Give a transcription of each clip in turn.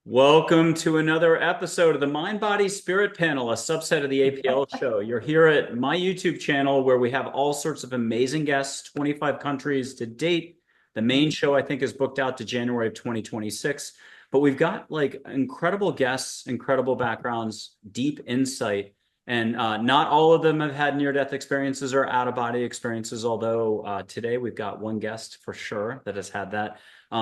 Welcome to another episode of the Mind, Body, Spirit Panel, a subset of the APL Show. You're here at my YouTube channel where we have all sorts of amazing guests, 25 countries to date. The main show, I think, is booked out to January of 2026. But we've got like incredible guests, incredible backgrounds, deep insight. And not all of them have had near-death experiences or out-of-body experiences, although today we've got one guest for sure that has had that.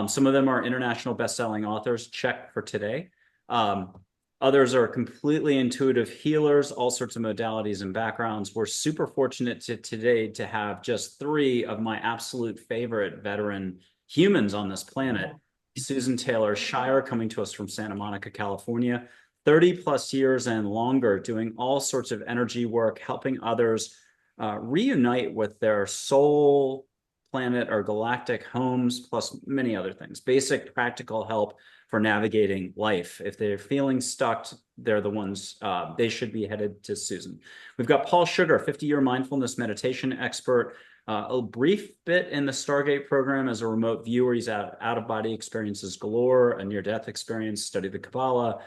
Some of them are international best-selling authors, check for today. Others are completely intuitive healers, all sorts of modalities and backgrounds. We're super fortunate today to have just three of my absolute favorite veteran humans on this planet. Susann Taylor Shier, coming to us from Santa Monica, California, 30 plus years and longer doing all sorts of energy work, helping others reunite with their soul, planet, or galactic homes, plus many other things. Basic practical help for navigating life. If they're feeling stuck, they're the ones, they should be headed to Susann. We've got Paul Sugar, 50-year mindfulness meditation expert, a brief bit in the Stargate program as a remote viewer. He's out-of-body experiences galore, a near-death experience, studied the Kabbalah,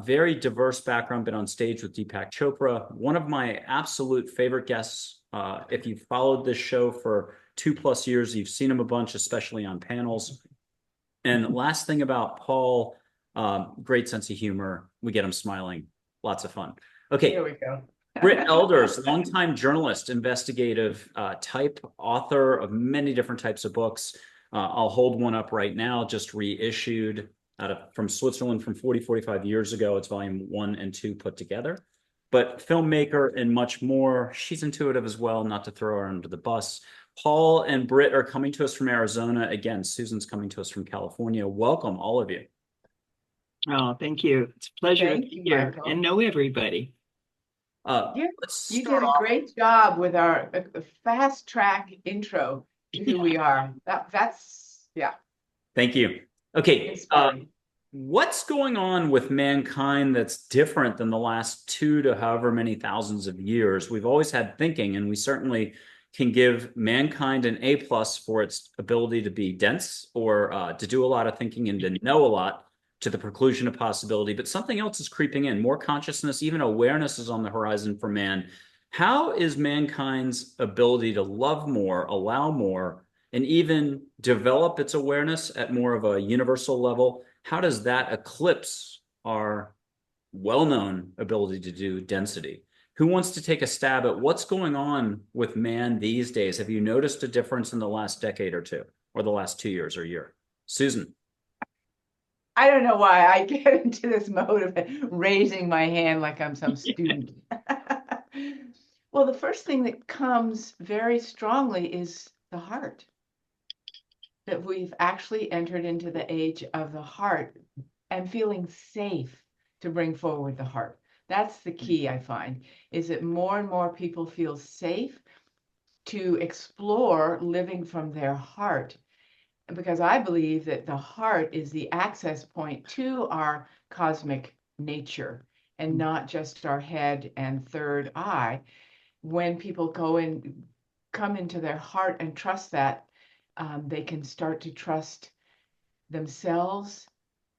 very diverse background, been on stage with Deepak Chopra. One of my absolute favorite guests. If you've followed this show for 2+ years, you've seen him a bunch, especially on panels. And last thing about Paul, great sense of humor. We get him smiling. Lots of fun. Okay. Here we go. Brit Elders, longtime journalist, investigative type, author of many different types of books. I'll hold one up right now, just reissued from Switzerland from 45 years ago. It's volume 1 and 2 put together. But filmmaker and much more. She's intuitive as well, not to throw her under the bus. Paul and Brit are coming to us from Arizona. Again, Susann's coming to us from California. Welcome, all of you. Oh, thank you. It's a pleasure to be here and know everybody. You did a great job with our fast track intro to who we are. That's yeah. Thank you. Okay. What's going on with mankind that's different than the last 2 to however many thousands of years? We've always had thinking, and we certainly can give mankind an A+ for its ability to be dense or to do a lot of thinking and to know a lot, to the preclusion of possibility. But something else is creeping in. More consciousness, even awareness is on the horizon for man. How is mankind's ability to love more, allow more, and even develop its awareness at more of a universal level? How does that eclipse our well-known ability to do density? Who wants to take a stab at what's going on with man these days? Have you noticed a difference in the last decade or two, or the last 2 years or year? Susann. I don't know why I get into this mode of raising my hand like I'm some student. Well, the first thing that comes very strongly is the heart. That we've actually entered into the age of the heart and feeling safe to bring forward the heart. That's the key, I find, is that more and more people feel safe to explore living from their heart. Because I believe that the heart is the access point to our cosmic nature and not just our head and third eye. When people come into their heart and trust that, they can start to trust themselves,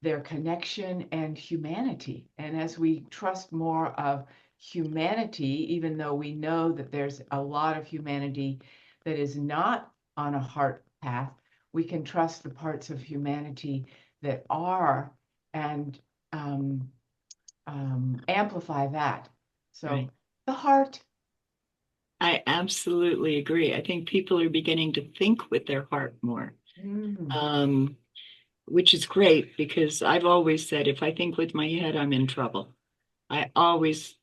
their connection, and humanity. And as we trust more of humanity, even though we know that there's a lot of humanity that is not on a heart path, we can trust the parts of humanity that are and amplify that. So right. The heart. I absolutely agree. I think people are beginning to think with their heart more, which is great, because I've always said if I think with my head, I'm in trouble. I always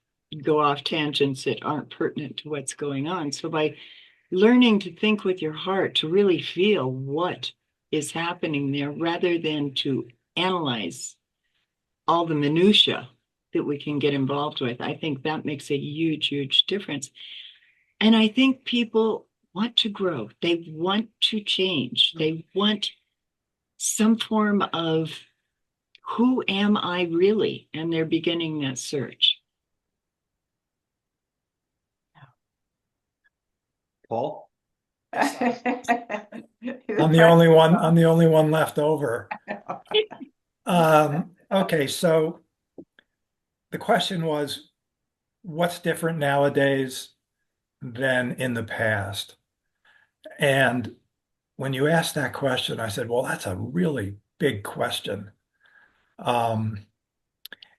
go off tangents that aren't pertinent to what's going on. So by learning to think with your heart, to really feel what is happening there, rather than to analyze all the minutia that we can get involved with, I think that makes a huge, huge difference. And I think people want to grow. They want to change. They want some form of who am I really? And they're beginning that search. Paul? I'm the only one left over. Okay, so the question was, what's different nowadays than in the past? And when you asked that question, I said, well, that's a really big question. Um,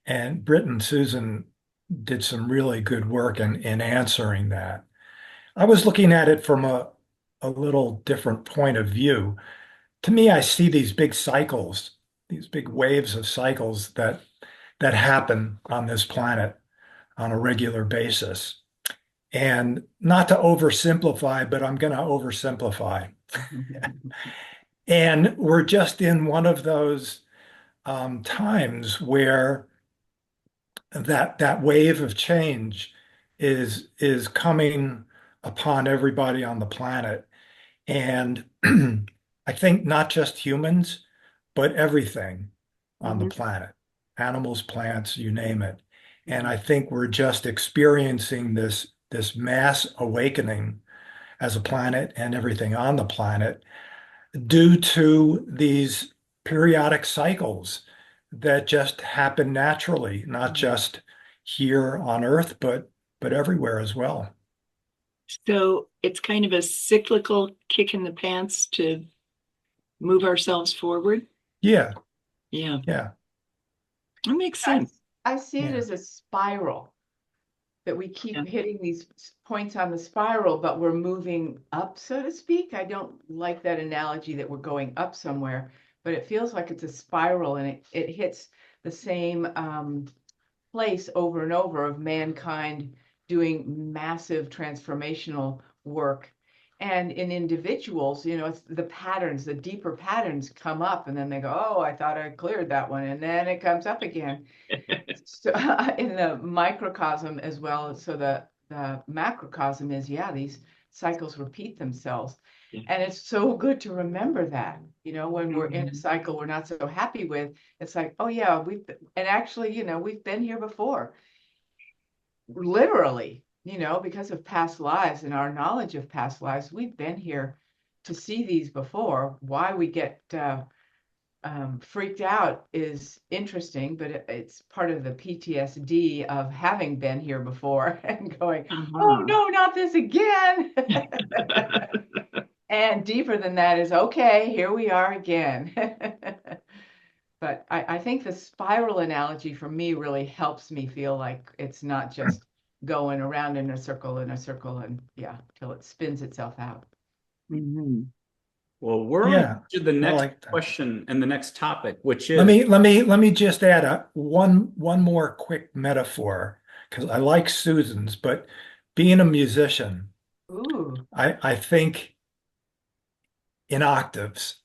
and Brit and Susan did some really good work in answering that. I was looking at it from a little different point of view. To me, I see these big cycles, these big waves of cycles that happen on this planet on a regular basis. And not to oversimplify, but I'm going to oversimplify. And we're just in one of those times where that wave of change is coming upon everybody on the planet. And I think not just humans, but everything on the planet, animals, plants, you name it. And I think we're just experiencing this mass awakening as a planet and everything on the planet due to these periodic cycles that just happen naturally, not just here on Earth, but everywhere as well. So it's kind of a cyclical kick in the pants to move ourselves forward. Yeah, Yeah, yeah, that makes sense. I see it Yeah. as a spiral that we keep hitting these points on the spiral, but we're moving up, so to speak. I don't like that analogy that we're going up somewhere, but it feels like it's a spiral and it hits the same place over and over of mankind doing massive transformational work. And in individuals, you know, it's the patterns, the deeper patterns come up, and then they go, oh, I thought I cleared that one. And then it comes up again. So in the microcosm as well. So the macrocosm is, yeah, these cycles repeat themselves. Yeah. And it's so good to remember that, you know, when we're in a cycle we're not so happy with, it's like, oh yeah, and actually, you know, we've been here before. Literally, you know, because of past lives and our knowledge of past lives, we've been here to see these before. Why we get freaked out is interesting, but it's part of the PTSD of having been here before and going, oh no, not this again. And deeper than that is, okay, here we are again. But I think the spiral analogy for me really helps me feel like it's not just going around in a circle and yeah, till it spins itself out. Well, we're Yeah, on to the I next like that. question and the next topic, which is Let me just add one more quick metaphor because I like Susan's, but being a musician, Ooh, I think in octaves.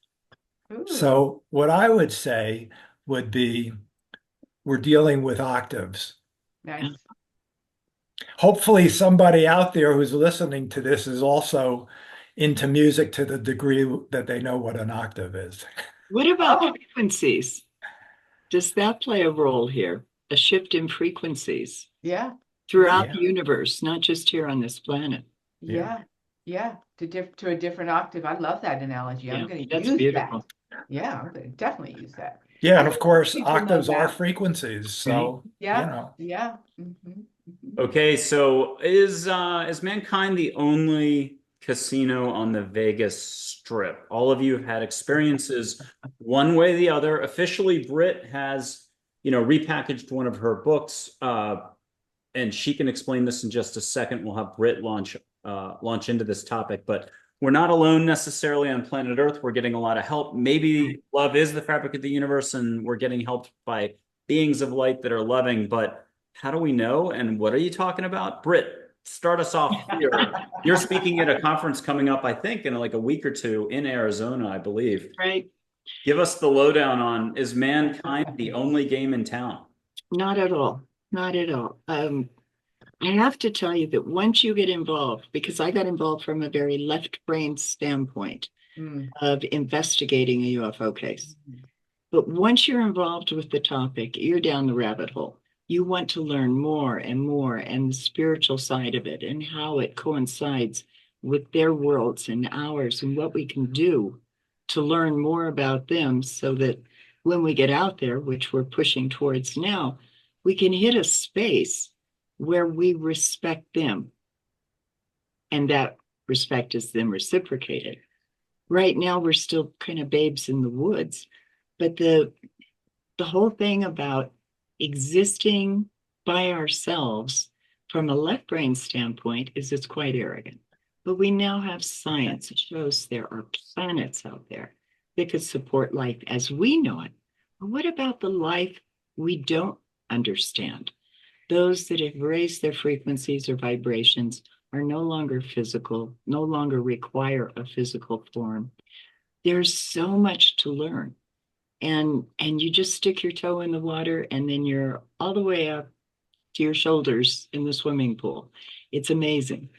ooh, So what I would say would be we're dealing with octaves. nice. Hopefully somebody out there who's listening to this is also into music to the degree that they know what an octave is. What about Oh. frequencies? Does that play a role here? A shift in frequencies Yeah, throughout Yeah. the universe, not just here on this planet. yeah, to a different octave. I love that analogy. I'm Yeah, going to that's use beautiful. that. Yeah, I'm going to definitely use that. Yeah, I and of think course, people know octaves are that. frequencies. So, Yeah, you know. yeah. okay. So is mankind the only casino on the Vegas Strip? All of you have had experiences one way or the other. Officially, Brit has, you know, repackaged one of her books, and she can explain this in just a second. We'll have Brit launch into this topic, but we're not alone necessarily on planet Earth. We're getting a lot of help. Maybe love is the fabric of the universe, and we're getting helped by beings of light that are loving. But how do we know? And what are you talking about? Brit, start us off here. You're speaking at a conference coming up, I think, in like a week or two in Arizona, I believe. Right? Give us the lowdown on, is mankind the only game in town? Not at all. Not at all. I have to tell you that once you get involved, because I got involved from a very left brain standpoint of investigating a UFO case. But once you're involved with the topic, you're down the rabbit hole. You want to learn more and more, and the spiritual side of it and how it coincides with their worlds and ours and what we can do to learn more about them so that when we get out there, which we're pushing towards now, we can hit a space where we respect them. And that respect is then reciprocated. Right now, we're still kind of babes in the woods. But the whole thing about existing by ourselves from a left brain standpoint is it's quite arrogant. But we now have science that shows there are planets out there that could support life as we know it. But what about the life we don't understand? Those that have raised their frequencies or vibrations are no longer physical, no longer require a physical form. There's so much to learn. And you just stick your toe in the water and then you're all the way up to your shoulders in the swimming pool. It's amazing.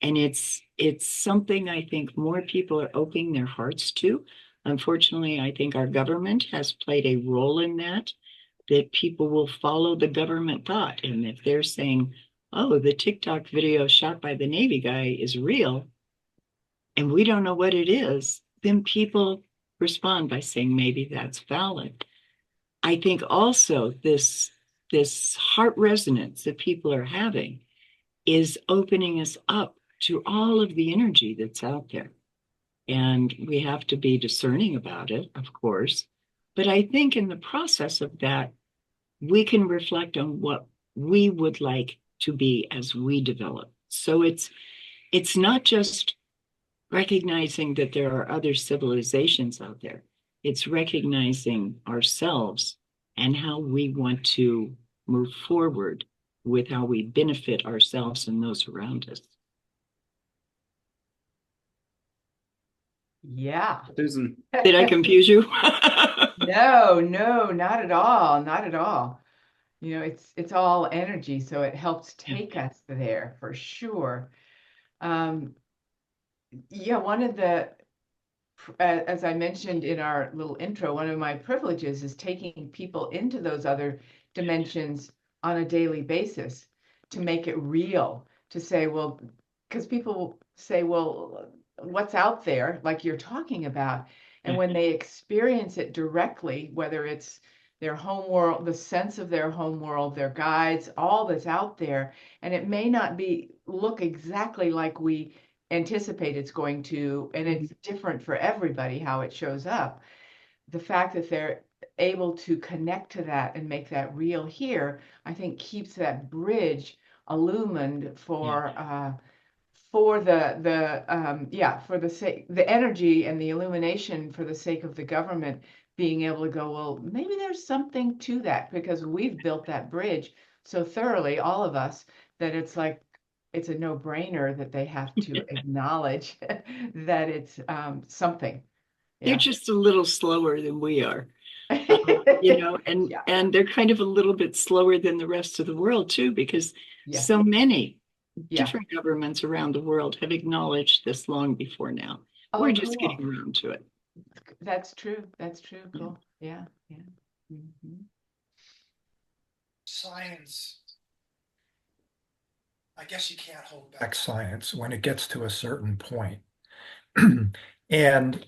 And it's something I think more people are opening their hearts to. Unfortunately, I think our government has played a role in that people will follow the government thought. And if they're saying, oh, the TikTok video shot by the Navy guy is real, and we don't know what it is, then people respond by saying maybe that's valid. I think also this heart resonance that people are having is opening us up to all of the energy that's out there. And we have to be discerning about it, of course. But I think in the process of that, we can reflect on what we would like to be as we develop. So it's not just recognizing that there are other civilizations out there. It's recognizing ourselves and how we want to move forward with how we benefit ourselves and those around us. Yeah. Susan. Did I confuse you? No, not at all. Not at all. You know, it's all energy, so it helps take us there for sure. Yeah, one of the, as I mentioned in our little intro, one of my privileges is taking people into those other dimensions on a daily basis to make it real, to say, well, because people say, well, what's out there, like you're talking about, and when they experience it directly, whether it's their home world, the sense of their home world, their guides, all that's out there, and it may not look exactly like we anticipate it's going to, and it's different for everybody how it shows up. The fact that they're able to connect to that and make that real here, I think keeps that bridge illumined for the sake, the energy and the illumination for the sake of the government being able to go, well, maybe there's something to that because we've built that bridge so thoroughly, all of us, that it's like it's a no-brainer that they have to acknowledge that it's something. They're just a little slower than we are, and Yeah. and they're kind of a little bit slower than the rest of the world too, because Yeah. so many Yeah. different governments around the world have acknowledged this long before now. Oh, We're just cool. getting around to it. That's true. That's true. Cool. Yeah. Yeah. Mhm. Science, I guess you can't hold back science when it gets to a certain point. And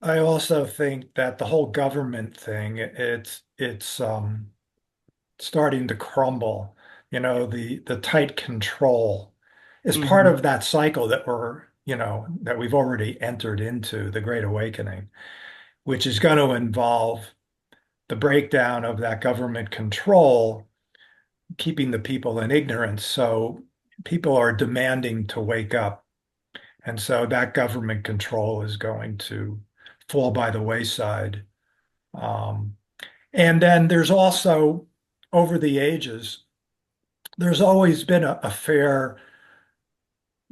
I also think that the whole government thing, it's starting to crumble. You know, the tight control is part of that cycle that that we've already entered into, the Great Awakening, which is going to involve the breakdown of that government control, keeping the people in ignorance. So people are demanding to wake up. And so that government control is going to fall by the wayside. And then there's also, over the ages, there's always been a fair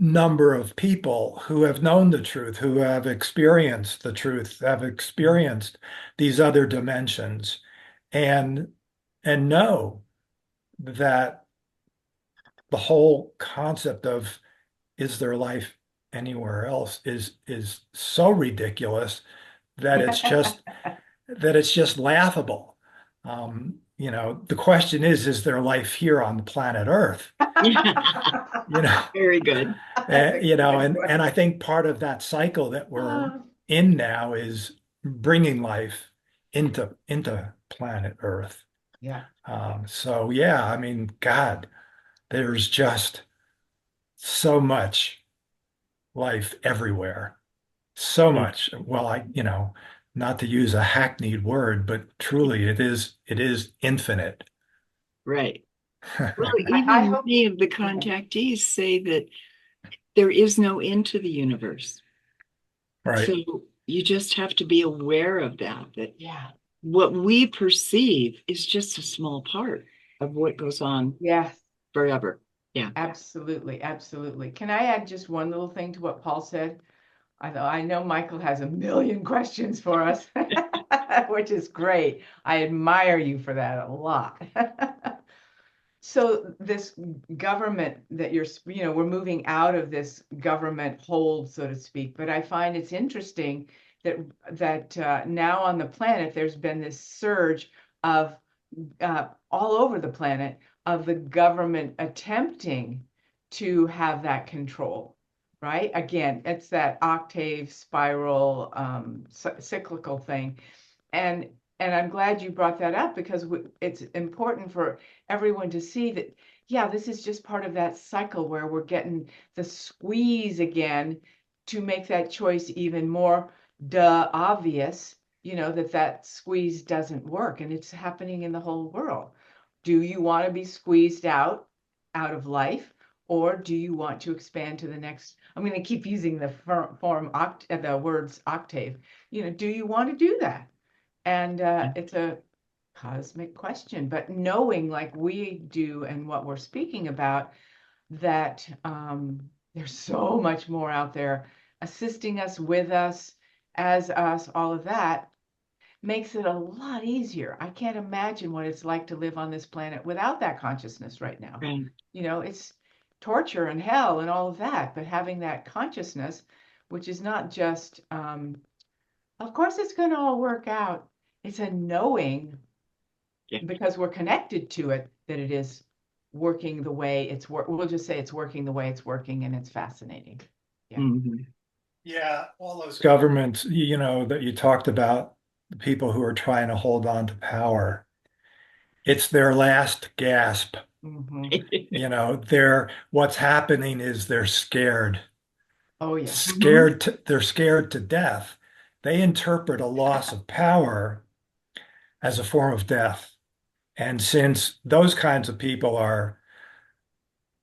number of people who have known the truth, who have experienced the truth, have experienced these other dimensions, and know that the whole concept of is there life anywhere else is so ridiculous that it's just laughable. The question is there life here on the planet Earth? Very good. And I think part of that cycle that we're in now is bringing life into planet Earth. Yeah. So yeah, I mean, God, there's just so much life everywhere. So much. Well, not to use a hackneyed word, but truly it is infinite. Right. Well, I even hope. many of the Yeah. contactees say that there is no end to the universe. Right. So you just have to be aware of that Yeah. what we perceive is just a small part of what goes on Yes. forever. Yeah. Absolutely. Absolutely. Can I add just one little thing to what Paul said? I know Michael has a million questions for us, which is great. I admire you for that a lot. So this government that we're moving out of this government hold, so to speak. But I find it's interesting that now on the planet there's been this surge of all over the planet of the government attempting to have that control. Right? Again, it's that octave spiral cyclical thing. And I'm glad you brought that up because it's important for everyone to see that, yeah, this is just part of that cycle where we're getting the squeeze again to make that choice even more obvious, that squeeze doesn't work, and it's happening in the whole world. Do you want to be squeezed out of life, or do you want to expand to the next? I'm going to keep using the the words octave. Do you want to do that? And it's a cosmic question, but knowing like we do and what we're speaking about, that there's so much more out there assisting us, with us, as us, all of that makes it a lot easier. I can't imagine what it's like to live on this planet without that consciousness right now. Right. It's torture and hell and all of that, but having that consciousness, which is not just, of course, it's going to all work out. It's a knowing, Yeah. because we're connected to it, that it is working the way we'll just say it's working the way it's working, and it's fascinating. Yeah. Mhm. Yeah, all those governments, that you talked about, the people who are trying to hold on to power, it's their last gasp. What's happening is they're scared. Oh yeah. They're scared to death. They interpret a loss of power as a form of death. And since those kinds of people are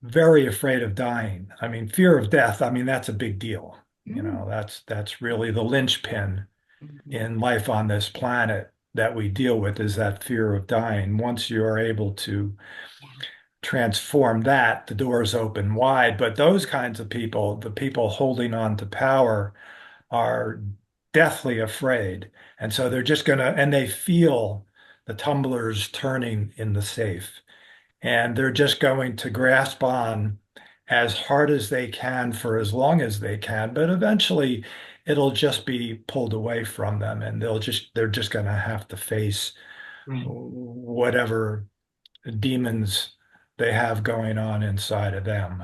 very afraid of dying, I mean, fear of death, I mean, that's a big deal. That's really the linchpin in life on this planet that we deal with, is that fear of dying. Once you are able to transform that, the doors open wide. But those kinds of people, the people holding on to power, are deathly afraid. And so they're just and they feel the tumblers turning in the safe. And they're just going to grasp on as hard as they can for as long as they can. But eventually it'll just be pulled away from them, and they're just going to have to face whatever demons they have going on inside of them.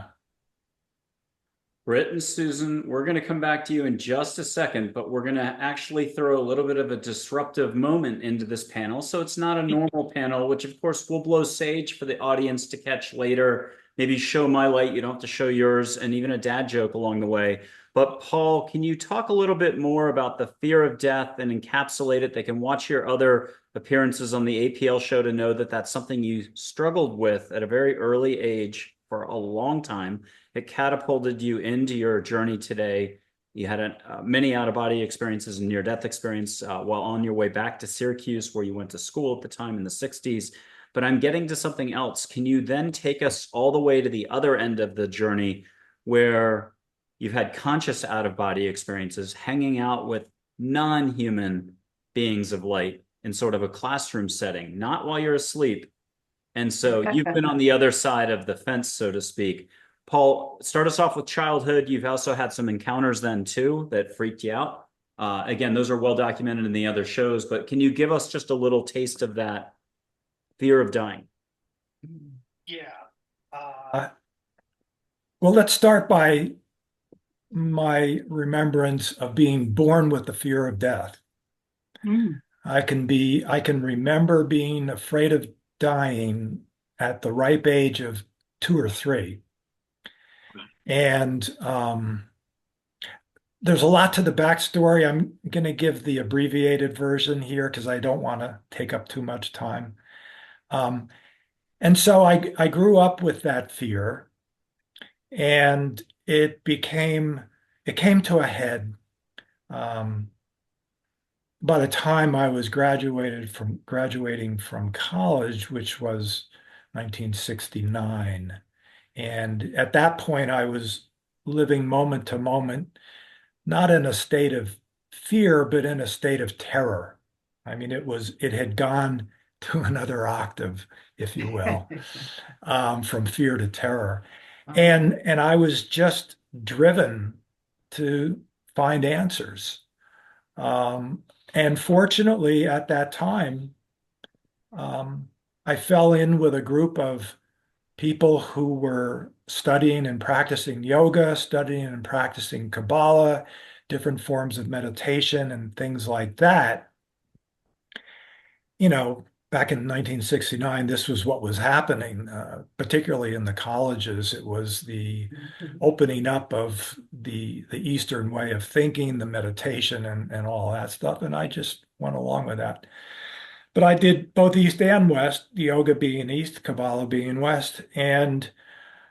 Brit and Susan, we're going to come back to you in just a second, but we're going to actually throw a little bit of a disruptive moment into this panel. So it's not a normal panel, which of course will blow sage for the audience to catch later. Maybe show my light, you don't have to show yours, and even a dad joke along the way. But Paul, can you talk a little bit more about the fear of death and encapsulate it? They can watch your other appearances on the APL show to know that that's something you struggled with at a very early age for a long time. It catapulted you into your journey today. You had many out-of-body experiences and near-death experience while on your way back to Syracuse, where you went to school at the time in the 60s. But I'm getting to something else. Can you then take us all the way to the other end of the journey, where you've had conscious out-of-body experiences, hanging out with non-human beings of light in sort of a classroom setting, not while you're asleep? And so you've been on the other side of the fence, so to speak. Paul, start us off with childhood. You've also had some encounters then too that freaked you out. Again, those are well documented in the other shows, but can you give us just a little taste of that fear of dying? Yeah. Well, let's start by my remembrance of being born with the fear of death. I can remember being afraid of dying at the ripe age of 2 or 3. And there's a lot to the backstory. I'm going to give the abbreviated version here because I don't want to take up too much time. Um, and so I grew up with that fear, and it came to a head um, by the time I was graduating from college, which was 1969. And at that point, I was living moment to moment, not in a state of fear, but in a state of terror. I mean, it had gone to another octave, if you will, from fear to terror. And I was just driven to find answers. Um, and fortunately, at that time, um, I fell in with a group of people who were studying and practicing yoga, studying and practicing Kabbalah, different forms of meditation, and things like that. You know, back in 1969, this was what was happening, particularly in the colleges. It was the opening up of the Eastern way of thinking, the meditation, and all that stuff. And I just went along with that. But I did both East and West, yoga being East, Kabbalah being West. And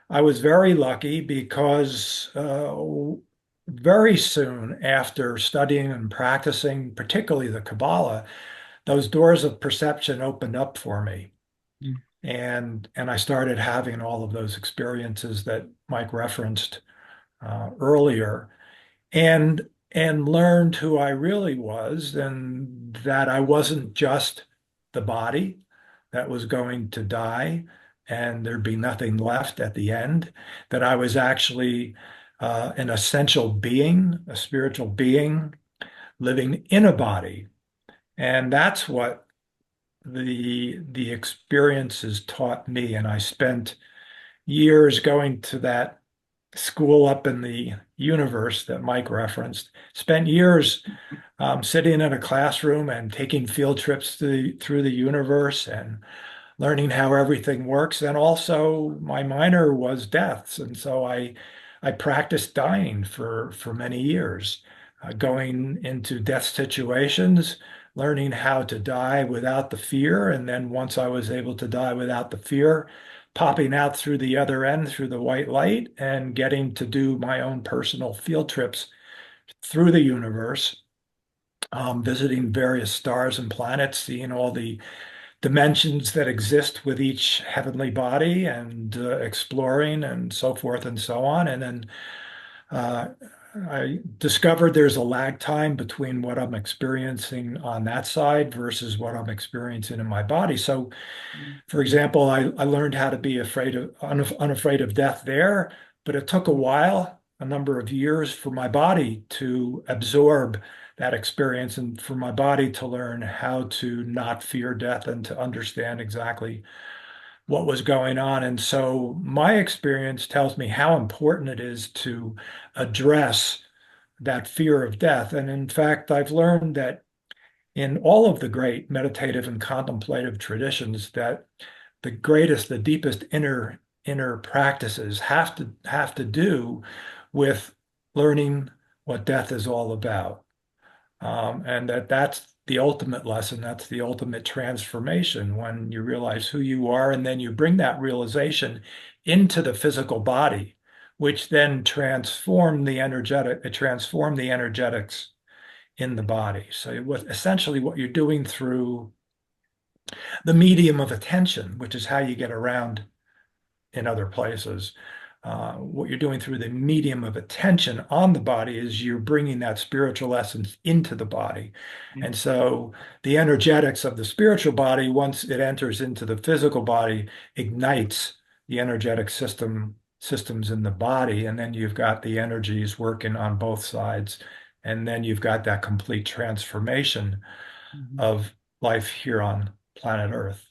I was very lucky because very soon after studying and practicing, particularly the Kabbalah, those doors of perception opened up for me. Mm. And I started having all of those experiences that Mike referenced earlier, and learned who I really was, and that I wasn't just the body that was going to die and there'd be nothing left at the end, that I was actually an essential being, a spiritual being living in a body. And that's what the experiences taught me. And I spent years going to that school up in the universe that Mike referenced, spent years sitting in a classroom and taking field trips through the universe and learning how everything works. And also my minor was deaths. And so I practiced dying for many years, going into death situations, learning how to die without the fear. And then once I was able to die without the fear, popping out through the other end through the white light and getting to do my own personal field trips through the universe, visiting various stars and planets, seeing all the dimensions that exist with each heavenly body, and exploring and so forth and so on. And then uh, I discovered there's a lag time between what I'm experiencing on that side versus what I'm experiencing in my body. So, for example, I learned how to be unafraid of death there, but it took a while, a number of years, for my body to absorb that experience and for my body to learn how to not fear death and to understand exactly what was going on. And so my experience tells me how important it is to address that fear of death. And in fact, I've learned that in all of the great meditative and contemplative traditions, that the deepest inner practices have to do with learning what death is all about. And that's the ultimate lesson. That's the ultimate transformation when you realize who you are, and then you bring that realization into the physical body, which then transform the energetics in the body. So essentially what you're doing through the medium of attention, which is how you get around in other places. What you're doing through the medium of attention on the body is you're bringing that spiritual essence into the body. And so the energetics of the spiritual body, once it enters into the physical body, ignites the energetic systems in the body. And then you've got the energies working on both sides. And then you've got that complete transformation of life here on planet Earth.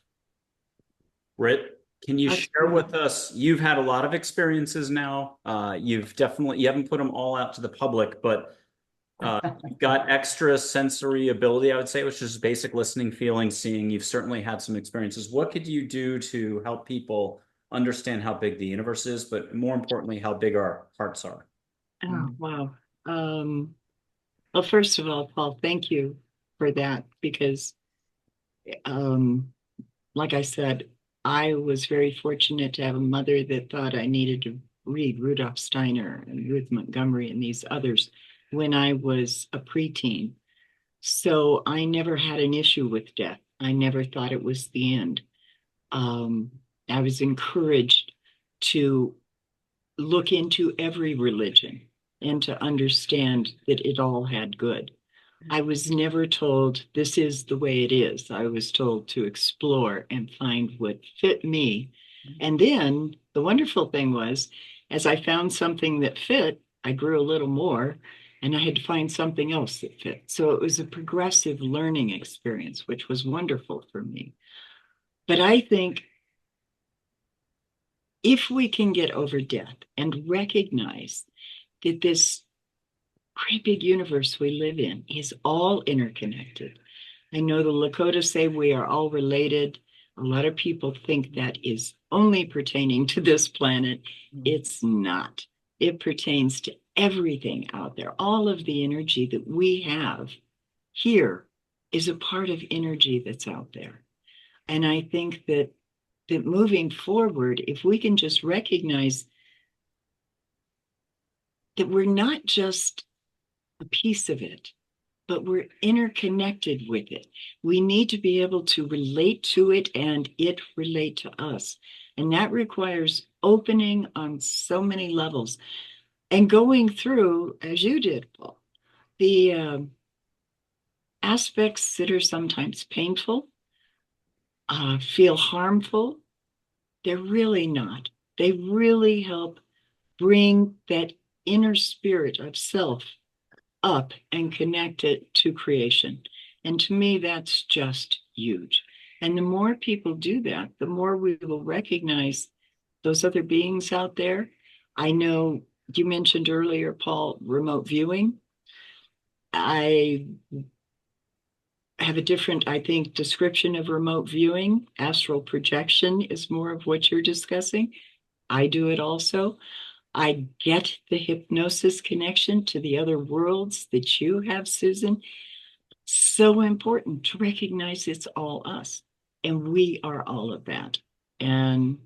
Brit, can you share with us? You've had a lot of experiences now. You haven't put them all out to the public, but You've got extra sensory ability, I would say, which is basic listening, feeling, seeing. You've certainly had some experiences. What could you do to help people understand how big the universe is, but more importantly, how big our hearts are? Oh, wow. Well, first of all, Paul, thank you for that because, um, like I said, I was very fortunate to have a mother that thought I needed to read Rudolf Steiner and Ruth Montgomery and these others when I was a preteen. So I never had an issue with death. I never thought it was the end. Um, I was encouraged to look into every religion and to understand that it all had good. I was never told this is the way it is. I was told to explore and find what fit me. And then the wonderful thing was, as I found something that fit, I grew a little more and I had to find something else that fit. So it was a progressive learning experience, which was wonderful for me. But I think if we can get over death and recognize that this great big universe we live in is all interconnected. I know the Lakota say we are all related. A lot of people think that is only pertaining to this planet. It's not. It pertains to everything out there. All of the energy that we have here is a part of energy that's out there. And I think that moving forward, if we can just recognize that we're not just a piece of it, but we're interconnected with it. We need to be able to relate to it and it relate to us. And that requires opening on so many levels and going through, as you did, Paul, the aspects that are sometimes painful, feel harmful. They're really not. They really help bring that inner spirit of self up and connect it to creation. And to me, that's just huge. And the more people do that, the more we will recognize those other beings out there. I know you mentioned earlier, Paul, remote viewing. I have a different, I think, description of remote viewing. Astral projection is more of what you're discussing. I do it also. I get the hypnosis connection to the other worlds that you have, Susan. So important to recognize it's all us and we are all of that. And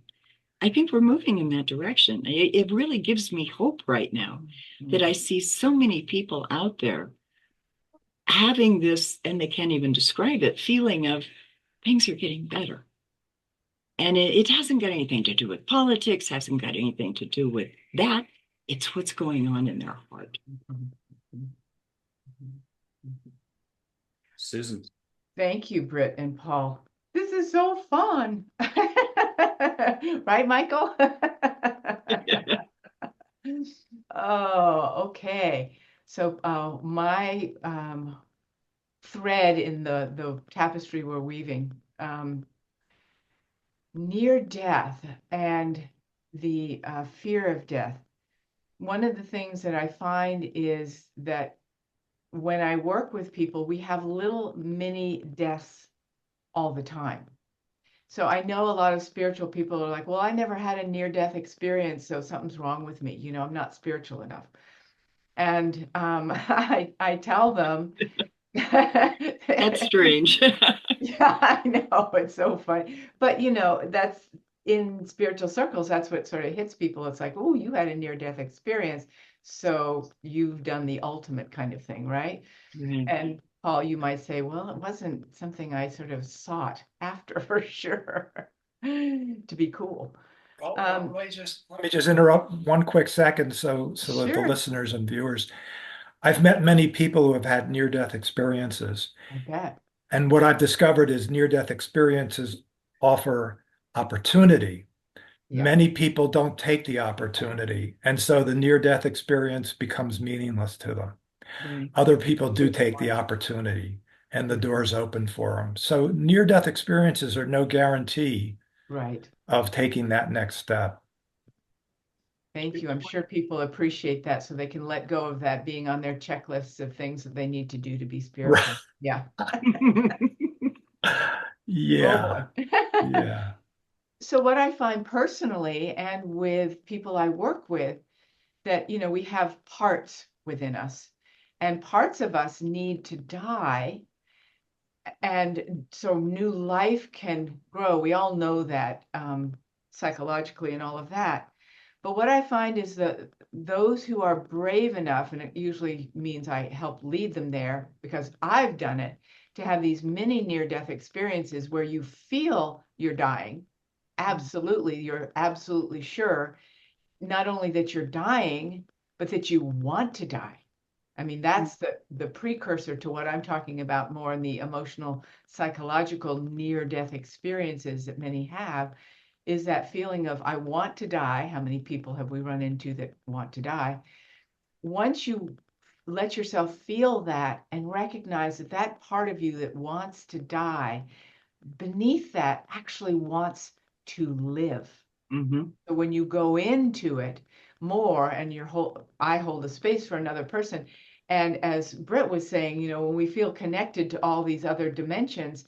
I think we're moving in that direction. It really gives me hope right now that I see so many people out there having this, and they can't even describe it, feeling of things are getting better. And it hasn't got anything to do with politics, hasn't got anything to do with that. It's what's going on in their heart. Susan. Thank you, Brit and Paul. This is so fun. Right, Michael? Oh, okay. So my thread in the tapestry we're weaving, near death and the fear of death. One of the things that I find is that when I work with people, we have little mini deaths all the time. So I know a lot of spiritual people are like, well, I never had a near-death experience, so something's wrong with me. You know, I'm not spiritual enough. And I tell them. That's strange. Yeah, I know. It's so funny. But, you know, that's in spiritual circles, that's what sort of hits people. It's like, oh, you had a near-death experience, so you've done the ultimate kind of thing, right? Right. And Paul, you might say, well, it wasn't something I sort of sought after for sure to be cool. Let me just interrupt one quick second so that the Sure. listeners and viewers. I've met many people who have had near-death experiences. I bet. And what I've discovered is near-death experiences offer opportunity. Yeah. Many people don't take the opportunity. And so the near-death experience becomes meaningless to them. Right. Other people do take the opportunity and the doors open for them. So near-death experiences are no guarantee Right. of taking that next step. Thank you. I'm sure people appreciate that so they can let go of that being on their checklists of things that they need to do to be spiritual. Yeah. Yeah, Oh boy. yeah. So what I find personally and with people I work with, that, we have parts within us, and parts of us need to die. And so new life can grow. We all know that psychologically and all of that. But what I find is that those who are brave enough, and it usually means I help lead them there because I've done it, to have these mini near-death experiences where you feel you're dying. Absolutely, you're absolutely sure, not only that you're dying, but that you want to die. I mean, that's the precursor to what I'm talking about more in the emotional, psychological near-death experiences that many have, is that feeling of, I want to die. How many people have we run into that want to die? Once you let yourself feel that and recognize that that part of you that wants to die, beneath that actually wants to live. So when you go into it more and I hold a space for another person. And as Britt was saying, when we feel connected to all these other dimensions,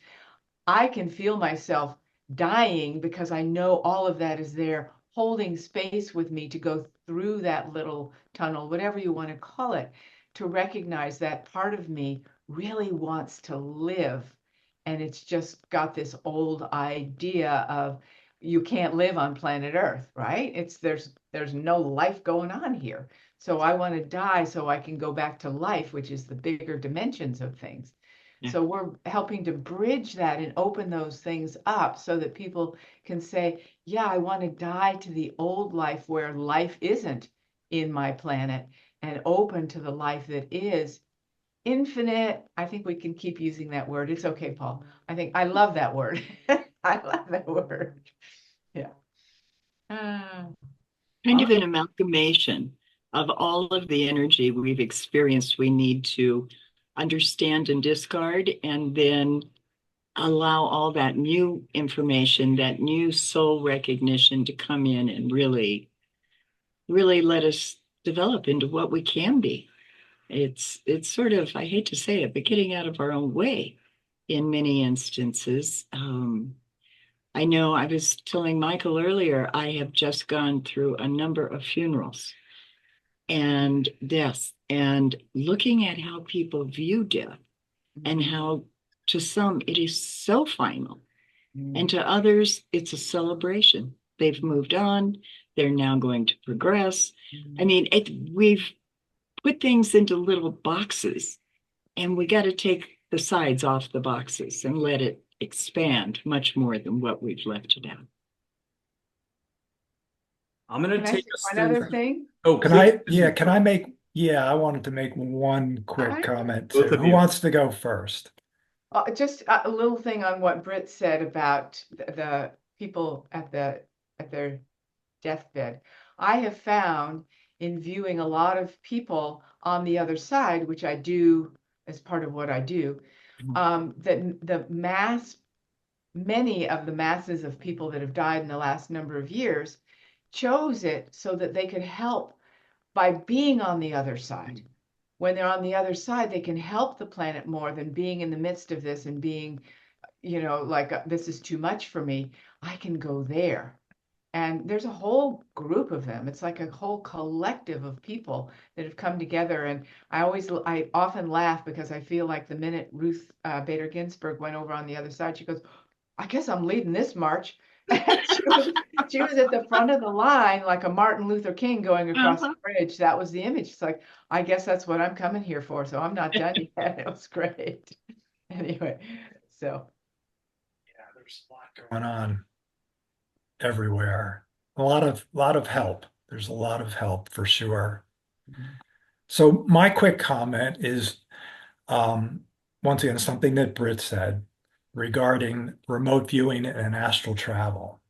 I can feel myself dying because I know all of that is there holding space with me to go through that little tunnel, whatever you want to call it, to recognize that part of me really wants to live. And it's just got this old idea of you can't live on planet Earth, right? There's no life going on here. So I want to die so I can go back to life, which is the bigger dimensions of things. Yeah. So we're helping to bridge that and open those things up so that people can say, yeah, I want to die to the old life where life isn't in my planet and open to the life that is infinite. I think we can keep using that word. It's okay, Paul. I love that word. I love that word. Yeah. Kind of an amalgamation of all of the energy we've experienced, we need to understand and discard, and then allow all that new information, that new soul recognition to come in and really, really let us develop into what we can be. It's sort of, I hate to say it, but getting out of our own way in many instances. I know I was telling Michael earlier, I have just gone through a number of funerals and deaths, and looking at how people view death and how to some it is so final, and to others it's a celebration. They've moved on, they're now going to progress. I mean, we've put things into little boxes, and we got to take the sides off the boxes and let it expand much more than what we've left it out. I'm going to Can I take say us one through. other thing? Oh, Can please. I wanted to make one quick comment Both too. of Who you. wants to go first? Just a little thing on what Britt said about the people at their deathbed. I have found in viewing a lot of people on the other side, which I do as part of what I do, that many of the masses of people that have died in the last number of years chose it so that they could help by being on the other side. When they're on the other side, they can help the planet more than being in the midst of this and being, like, this is too much for me. I can go there. And there's a whole group of them. It's like a whole collective of people that have come together. And I often laugh because I feel like the minute Ruth Bader Ginsburg went over on the other side, she goes, I guess I'm leading this march. She was at the front of the line like a Martin Luther King going across the bridge. That was the image. It's like, I guess that's what I'm coming here for. So I'm not done yet. It was great. Anyway, so. Yeah, there's a lot going on everywhere. A lot of help. There's a lot of help for sure. So my quick comment is, once again, something that Britt said regarding remote viewing and astral travel.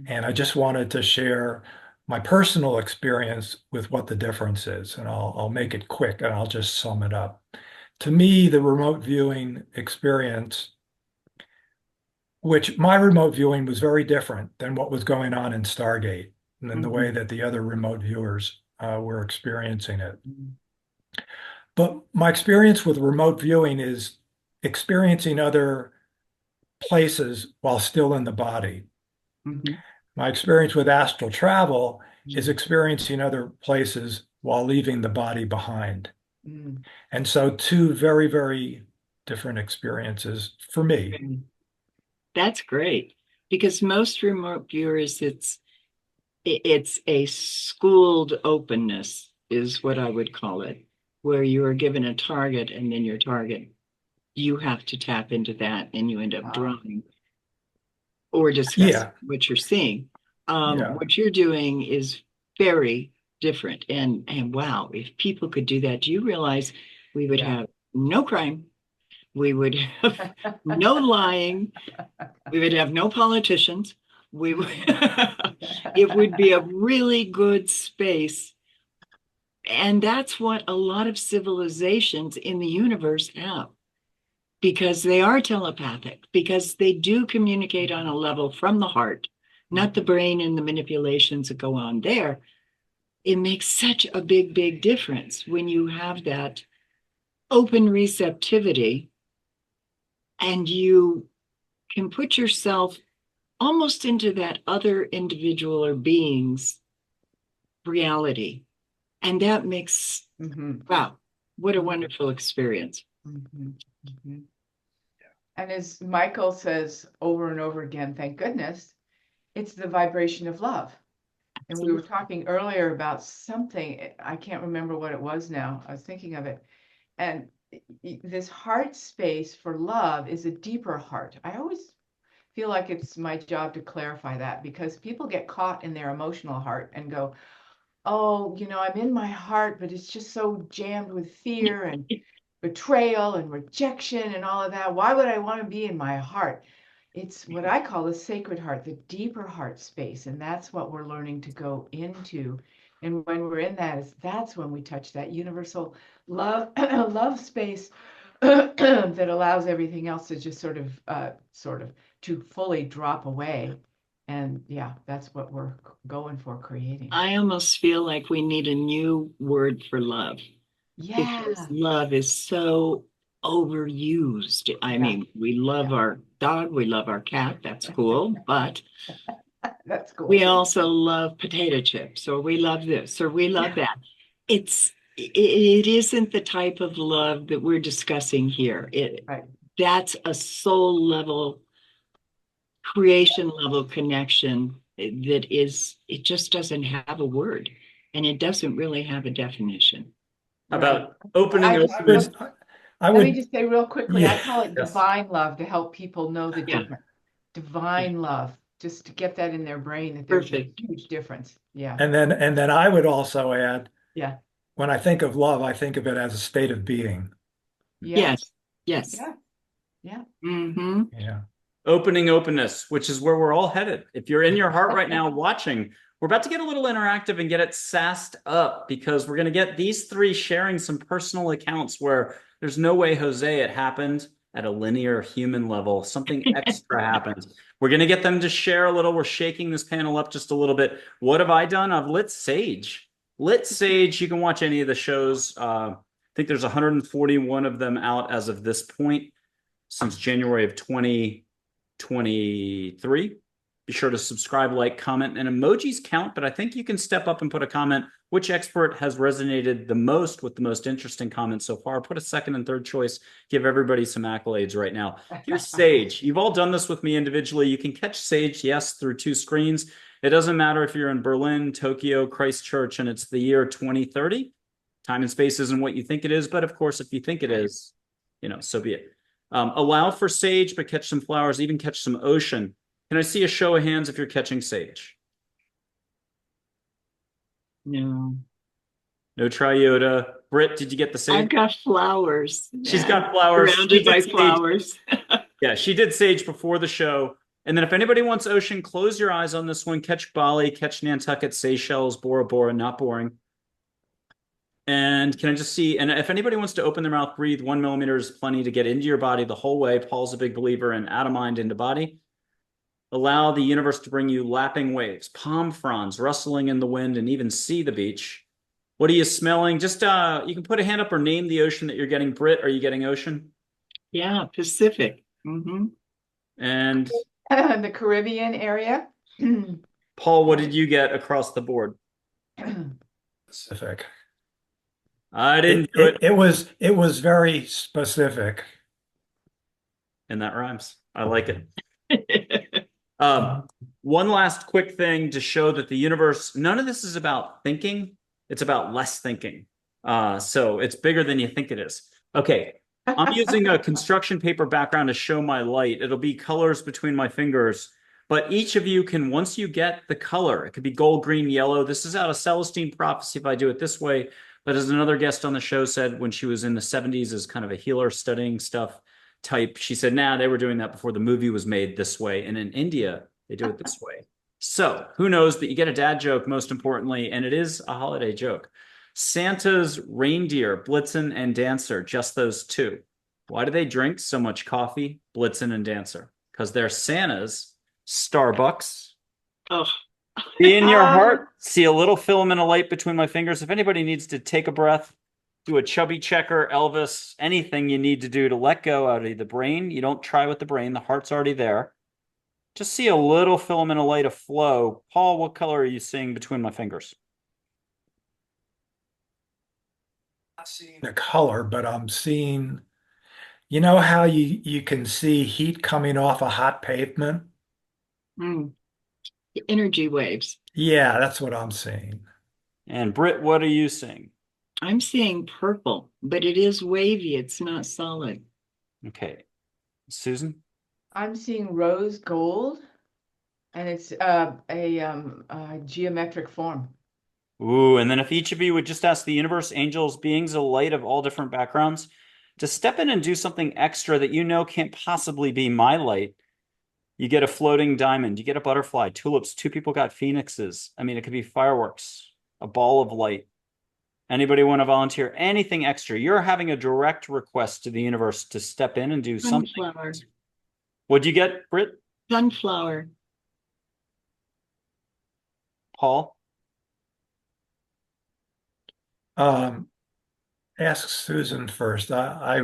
And I just wanted to share my personal experience with what the difference is. And I'll make it quick and I'll just sum it up. To me, the remote viewing experience, which my remote viewing was very different than what was going on in Stargate. than the way that the other remote viewers were experiencing it. Mhm. But my experience with remote viewing is experiencing other places while still in the body. Mhm. My experience with astral travel is Mhm. experiencing other places while leaving the body behind. Mhm. And so two very, very different experiences for me. That's great because most remote viewers, it's a schooled openness is what I would call it, where you are given a target and then your target, you have to tap into that and you end up Wow. drawing or discussing Yeah, what you're seeing. yeah, What you're doing is very different. And wow, if people could do that, do you realize we would Yeah. have no crime? We would have no lying. We would have no politicians. We would, it would be a really good space. And that's what a lot of civilizations in the universe have because they are telepathic, because they do communicate on a level from the heart, not the brain and the manipulations that go on there. It makes such a big, big difference when you have that open receptivity and you can put yourself almost into that other individual or being's reality. And that makes, Mhm. wow, what a wonderful experience. Mhm. Mhm. And as Michael says over and over again, thank goodness, it's the vibration of love. And we were talking earlier about something, I can't remember what it was now. I was thinking of it. And this heart space for love is a deeper heart. I always feel like it's my job to clarify that because people get caught in their emotional heart and go, oh, I'm in my heart, but it's just so jammed with fear and betrayal and rejection and all of that. Why would I want to be in my heart? It's what I call the sacred heart, the deeper heart space. And that's what we're learning to go into. And when we're in that, that's when we touch that universal love, love space that allows everything else to just sort of to fully drop away. And yeah, that's what we're going for creating. I almost feel like we need a new word for love because Yeah. love is so overused. I Yeah. mean, we love our dog, we love our cat, that's cool, but That's cool. we also love potato chips, or we love this, or we love that. It isn't the type of love that we're discussing here. Right. That's a soul level, creation level connection that is, it just doesn't have a word and it doesn't really have a definition. About opening I just, I open. would, I let me would, just say real quickly, I yeah, call it Yes. divine love to help people know the Yeah. difference. Divine love, just to get that in their brain that there's Perfect. a huge difference. Yeah. and then I would also add, Yeah. when I think of love, I think of it as a state of being. Yeah. Yes. Yes. Yeah. Yeah. Mm-hmm. Yeah. Opening openness, which is where we're all headed. If you're in your heart right now watching, we're about to get a little interactive and get it sassed up because we're going to get these three sharing some personal accounts where there's no way, Jose, it happened at a linear human level. Something extra happened. We're going to get them to share a little. We're shaking this panel up just a little bit. What have I done? I've lit sage. Lit sage. You can watch any of the shows. I think there's 141 of them out as of this point since January of 2023. Be sure to subscribe, like, comment, and emojis count, but I think you can step up and put a comment. Which expert has resonated the most with the most interesting comments so far? Put a second and third choice. Give everybody some accolades right now. Here's Sage. You've all done this with me individually. You can catch Sage, yes, through two screens. It doesn't matter if you're in Berlin, Tokyo, Christchurch, and it's the year 2030. Time and space isn't what you think it is, but of course, if you think it is, so be it. Allow for sage, but catch some flowers, even catch some ocean. Can I see a show of hands if you're catching sage? No. No triota. Britt, did you get the sage? I've got flowers. She's Yeah. got flowers. Surrounded by Sage. flowers. Yeah, she did sage before the show. And then if anybody wants ocean, close your eyes on this one. Catch Bali, catch Nantucket, Seychelles, Bora Bora, not boring. And can I just see, and if anybody wants to open their mouth, breathe, 1 millimeter is plenty to get into your body the whole way. Paul's a big believer in out of mind into body. Allow the universe to bring you lapping waves, palm fronds rustling in the wind, and even see the beach. What are you smelling? Just you can put a hand up or name the ocean that you're getting. Brit, are you getting ocean? Yeah, Pacific. And The Caribbean area. Paul, what did you get across the board? Specific. I didn't do it. It was very specific. And that rhymes. I like it. One last quick thing to show that the universe, none of this is about thinking. It's about less thinking. So it's bigger than you think it is. Okay. I'm using a construction paper background to show my light. It'll be colors between my fingers. But each of you can, once you get the color, it could be gold, green, yellow. This is out of Celestine Prophecy if I do it this way. But as another guest on the show said, when she was in the 70s as kind of a healer studying stuff type, she said, nah, they were doing that before the movie was made this way. And in India, they do it this way. So who knows, but you get a dad joke, most importantly, and it is a holiday joke. Santa's reindeer, Blitzen and Dancer, just those two. Why do they drink so much coffee, Blitzen and Dancer? Because they're Santa's. Starbucks. Oh. Be in your heart. See a little filament of light between my fingers. If anybody needs to take a breath, do a chubby checker, Elvis, anything you need to do to let go out of the brain. You don't try with the brain. The heart's already there. Just see a little filament of light aflow. Paul, what color are you seeing between my fingers? I'm not seeing the color, but I'm seeing, you know how you can see heat coming off a hot pavement? Energy waves. Yeah, that's what I'm seeing. And Britt, what are you seeing? I'm seeing purple, but it is wavy. It's not solid. Okay. Susan? I'm seeing rose gold, and it's a geometric form. Ooh, and then if each of you would just ask the universe, angels, beings of light of all different backgrounds, to step in and do something extra that you know can't possibly be my light. You get a floating diamond, you get a butterfly, tulips, two people got phoenixes. I mean, it could be fireworks, a ball of light. Anybody want to volunteer anything extra? You're having a direct request to the universe to step in and do something. Sunflower. What'd you get, Britt? Sunflower. Paul? Ask Susan first. I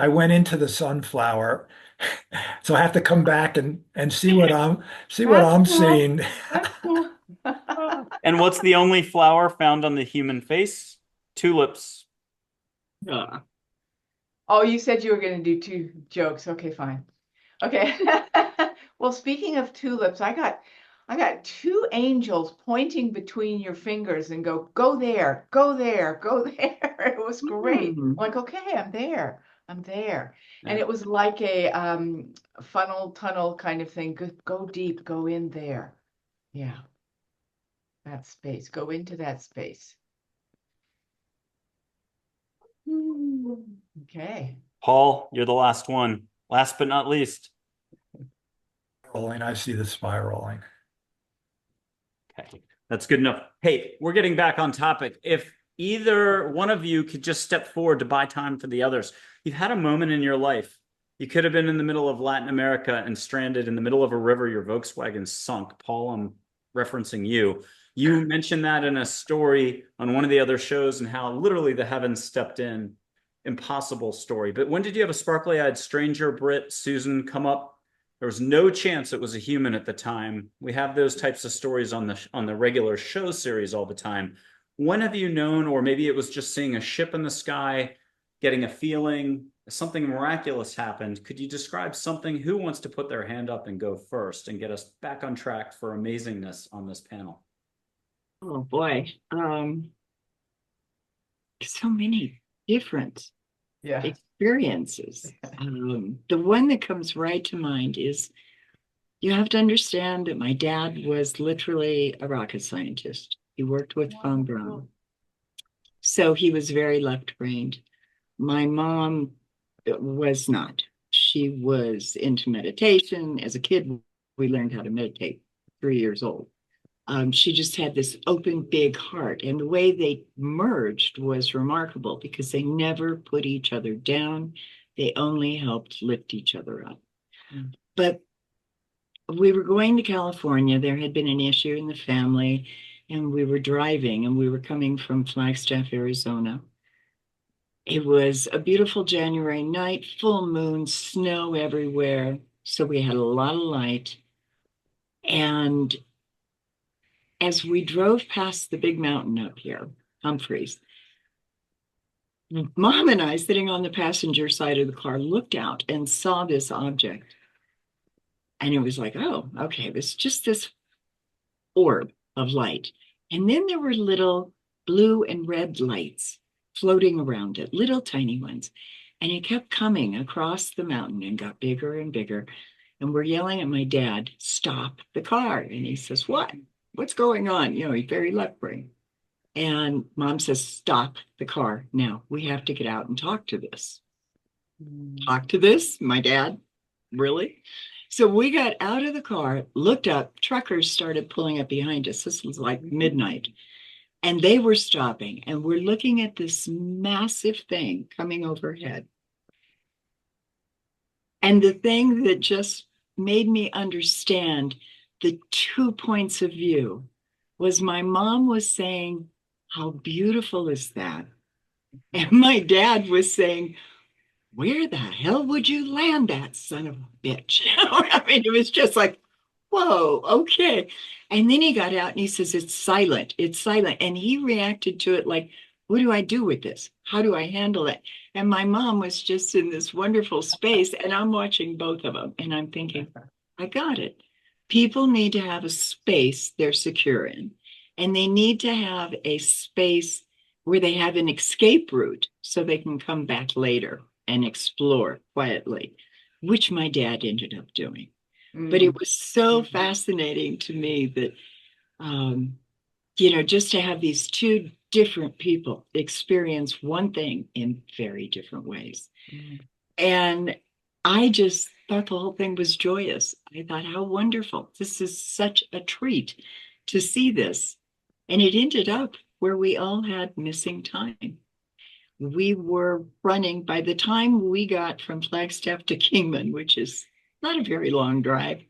went into the sunflower, so I have to come back and see what I'm That's cool. seeing. That's cool. And what's the only flower found on the human face? Tulips. Oh, you said you were going to do two jokes. Okay, fine. Okay. Well, speaking of tulips, I got two angels pointing between your fingers and go there, go there, go there. It was great. I'm like, okay, I'm there. Yeah. And it was like a funnel tunnel kind of thing. Go deep, go in there. Yeah. That space. Go into that space. Okay. Paul, you're the last one. Last but not least. Rolling, I see the spiraling. Okay, that's good enough. Hey, we're getting back on topic. If either one of you could just step forward to buy time for the others. You've had a moment in your life. You could have been in the middle of Latin America and stranded in the middle of a river. Your Volkswagen sunk. Paul, I'm referencing you. You mentioned that in a story on one of the other shows and how literally the heavens stepped in. Impossible story. But when did you have a sparkly-eyed stranger, Britt, Susan, come up? There was no chance it was a human at the time. We have those types of stories on the regular show series all the time. When have you known, or maybe it was just seeing a ship in the sky, getting a feeling, something miraculous happened? Could you describe something? Who wants to put their hand up and go first and get us back on track for amazingness on this panel? Oh boy. So many different experiences. The one that comes right to mind is, you have to understand that my dad was literally a rocket scientist. He worked with von Braun. So he was very left-brained. My mom was not. She was into meditation. As a kid, we learned how to meditate, 3 years old. She just had this open, big heart. And the way they merged was remarkable because they never put each other down. They only helped lift each other up. But we were going to California. There had been an issue in the family, and we were driving, and we were coming from Flagstaff, Arizona. It was a beautiful January night, full moon, snow everywhere. So we had a lot of light. And as we drove past the big mountain up here, Humphreys, Mom and I, sitting on the passenger side of the car, looked out and saw this object. And it was like, oh, okay, it was just this orb of light. And then there were little blue and red lights floating around it, little tiny ones. And it kept coming across the mountain and got bigger and bigger. And we're yelling at my dad, stop the car. And he says, what? What's going on? You know, he's very left brain. And Mom says, stop the car now. We have to get out and talk to this. Talk to this? My dad? Really? So we got out of the car, looked up, truckers started pulling up behind us. This was like midnight. And they were stopping, and we're looking at this massive thing coming overhead. And the thing that just made me understand the 2 points of view was my mom was saying, how beautiful is that? And my dad was saying, where the hell would you land that son of a bitch? I mean, it was just like, whoa, okay. And then he got out and he says, it's silent. It's silent. And he reacted to it like, what do I do with this? How do I handle it? And my mom was just in this wonderful space, and I'm watching both of them. And I'm thinking, I got it. People need to have a space they're secure in. And they need to have a space where they have an escape route so they can come back later and explore quietly, which my dad ended up doing. But it was so fascinating to me that, just to have these two different people experience one thing in very different ways. And I just thought the whole thing was joyous. I thought, how wonderful. This is such a treat to see this. And it ended up where we all had missing time. We were running, by the time we got from Flagstaff to Kingman, which is not a very long drive,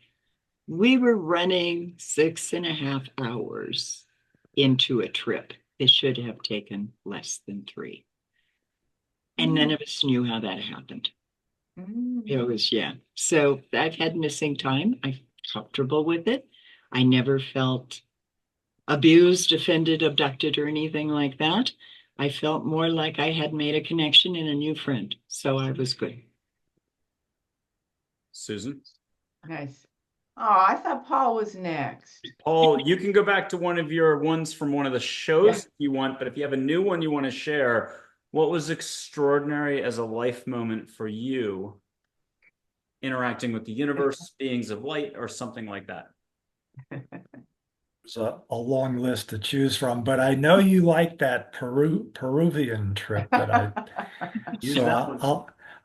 we were running 6.5 hours into a trip that should have taken less than 3. And none of us knew how that happened. It was, yeah. So I've had missing time. I'm comfortable with it. I never felt abused, offended, abducted, or anything like that. I felt more like I had made a connection and a new friend. So I was good. Susan? Nice. Oh, I thought Paul was next. Paul, you can go back to one of your ones from one of the shows if you want, but if you have a new one you want to share, what was extraordinary as a life moment for you interacting with the universe, beings of light, or something like that? It's a long list to choose from, but I know you like that Peruvian trip that I.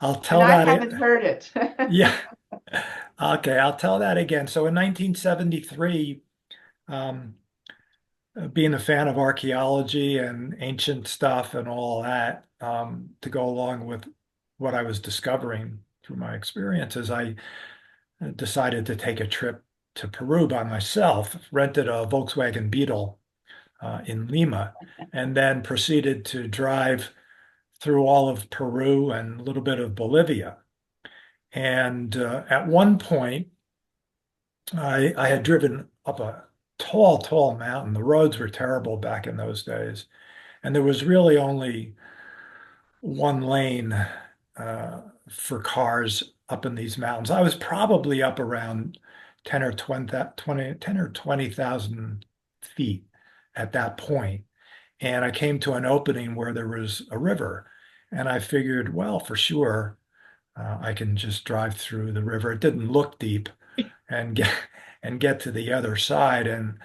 I'll tell and that. I haven't heard it. Yeah. Okay, I'll tell that again. So in 1973, being a fan of archaeology and ancient stuff and all that, to go along with what I was discovering through my experiences, I decided to take a trip to Peru by myself, rented a Volkswagen Beetle in Lima, and then proceeded to drive through all of Peru and a little bit of Bolivia. And at one point, I had driven up a tall mountain. The roads were terrible back in those days. And there was really only one lane for cars up in these mountains. I was probably up around 10 or 20,000 feet at that point. And I came to an opening where there was a river. And I figured, well, for sure, I can just drive through the river. It didn't look deep and get to the other side. And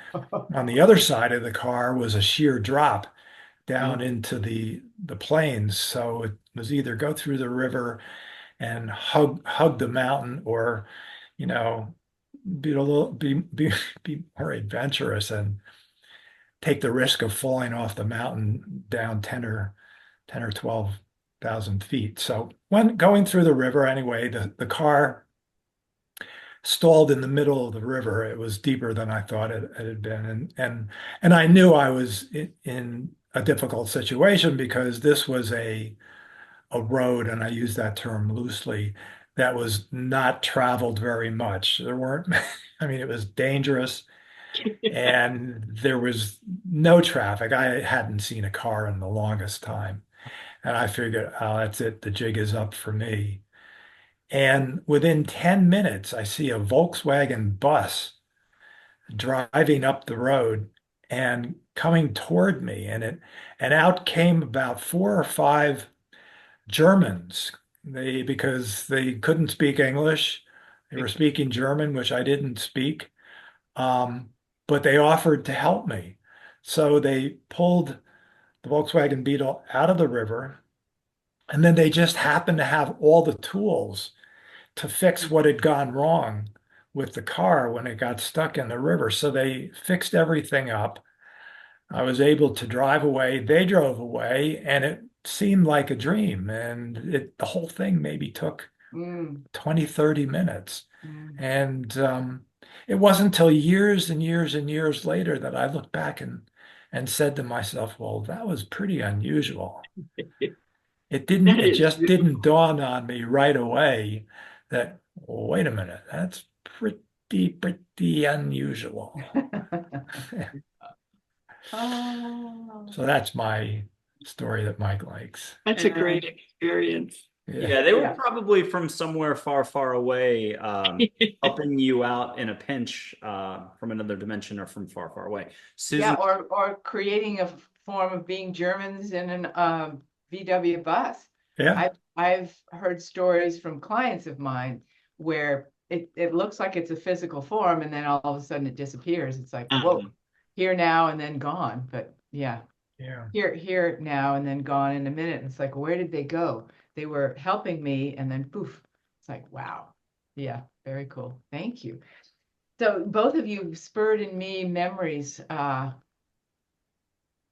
on the other side of the car was a sheer drop down into the plains. So it was either go through the river and hug the mountain, or, be more adventurous and take the risk of falling off the mountain down 10 or 12,000 feet. So when going through the river anyway, the car stalled in the middle of the river. It was deeper than I thought it had been. And I knew I was in a difficult situation because this was a road, and I use that term loosely, that was not traveled very much. There weren't, I mean, it was dangerous and there was no traffic. I hadn't seen a car in the longest time. And I figured, oh, that's it. The jig is up for me. And within 10 minutes, I see a Volkswagen bus driving up the road and coming toward me. And out came about 4 or 5 Germans. Because they couldn't speak English, they were speaking German, which I didn't speak. Um, but they offered to help me. So they pulled the Volkswagen Beetle out of the river, and then they just happened to have all the tools to fix what had gone wrong with the car when it got stuck in the river. So they fixed everything up. I was able to drive away. They drove away, and it seemed like a dream. And the whole thing maybe took Mm, 20, 30 minutes. mm. And it wasn't until years and years and years later that I looked back and said to myself, well, that was pretty unusual. That It is just beautiful. didn't dawn on me right away that, well, wait a minute, that's pretty unusual. Oh. So that's my story that Mike likes. That's a great experience. Yeah, they were Yeah. probably from somewhere far, far away, helping you out in a pinch from another dimension or from far, far away. Yeah, Susan, or creating a form of being Germans in an VW bus. Yeah. I've heard stories from clients of mine where it looks like it's a physical form, and then all of a sudden it disappears. It's like, whoa, here now and then gone. But yeah, Yeah. here now and then gone in a minute. And it's like, where did they go? They were helping me, and then poof. It's like, wow. Yeah, very cool. Thank you. So both of you spurred in me memories,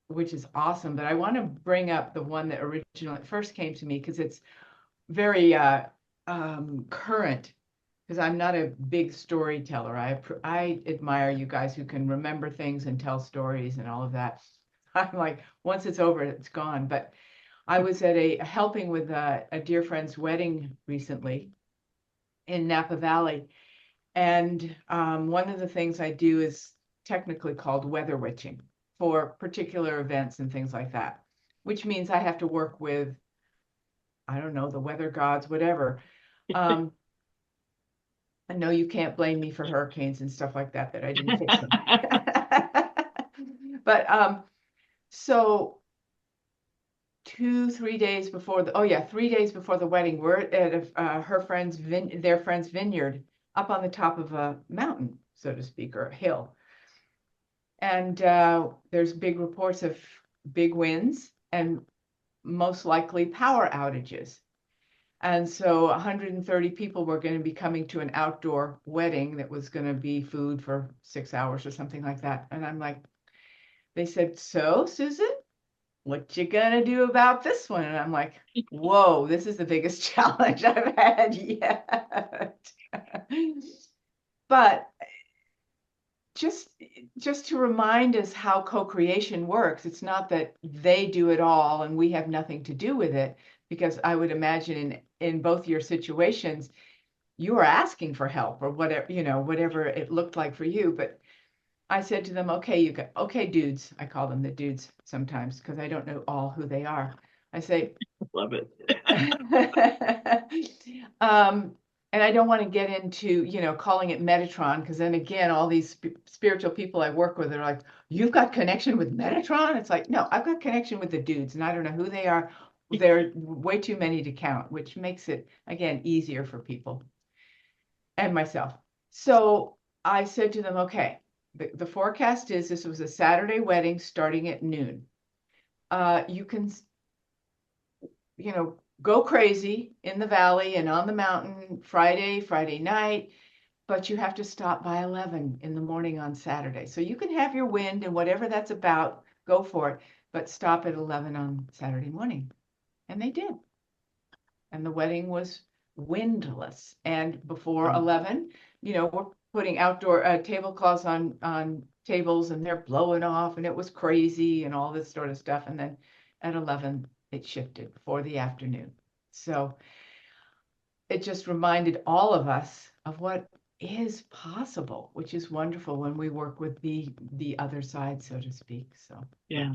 which is awesome. But I want to bring up the one that originally first came to me because it's very current. Because I'm not a big storyteller. I admire you guys who can remember things and tell stories and all of that. I'm like, once it's over, it's gone. But I was at helping with a dear friend's wedding recently in Napa Valley. And one of the things I do is technically called weather witching for particular events and things like that, which means I have to work with, I don't know, the weather gods, whatever. I know you can't blame me for hurricanes and stuff like that I didn't fix them. But so 3 days before 3 days before the wedding, we're at their friend's vineyard up on the top of a mountain, so to speak, or a hill. And there's big reports of big winds and most likely power outages. And so 130 people were going to be coming to an outdoor wedding that was going to be food for 6 hours or something like that. And I'm like, they said, so Susan, what you gonna do about this one? And I'm like, whoa, this is the biggest challenge I've had yet. But just to remind us how co-creation works, it's not that they do it all and we have nothing to do with it, because I would imagine in both your situations, you were asking for help or whatever, whatever it looked like for you. But I said to them, okay, dudes. I call them the dudes sometimes because I don't know all who they are. I say, Love it. and I don't want to get into, calling it Metatron, because then again, all these spiritual people I work with are like, you've got connection with Metatron? It's like, no, I've got connection with the dudes, and I don't know who they are. There are way too many to count, which makes it, again, easier for people and myself. So I said to them, okay, the forecast is this was a Saturday wedding starting at noon. You can, go crazy in the valley and on the mountain Friday night, but you have to stop by 11 in the morning on Saturday. So you can have your wind and whatever that's about, go for it, but stop at 11 on Saturday morning. And they did. And the wedding was windless. And before Mm. 11, we're putting outdoor tablecloths on tables, and they're blowing off, and it was crazy and all this sort of stuff. And then at 11, it shifted for the afternoon. So it just reminded all of us of what is possible, which is wonderful when we work with the other side, so to speak. So Yeah.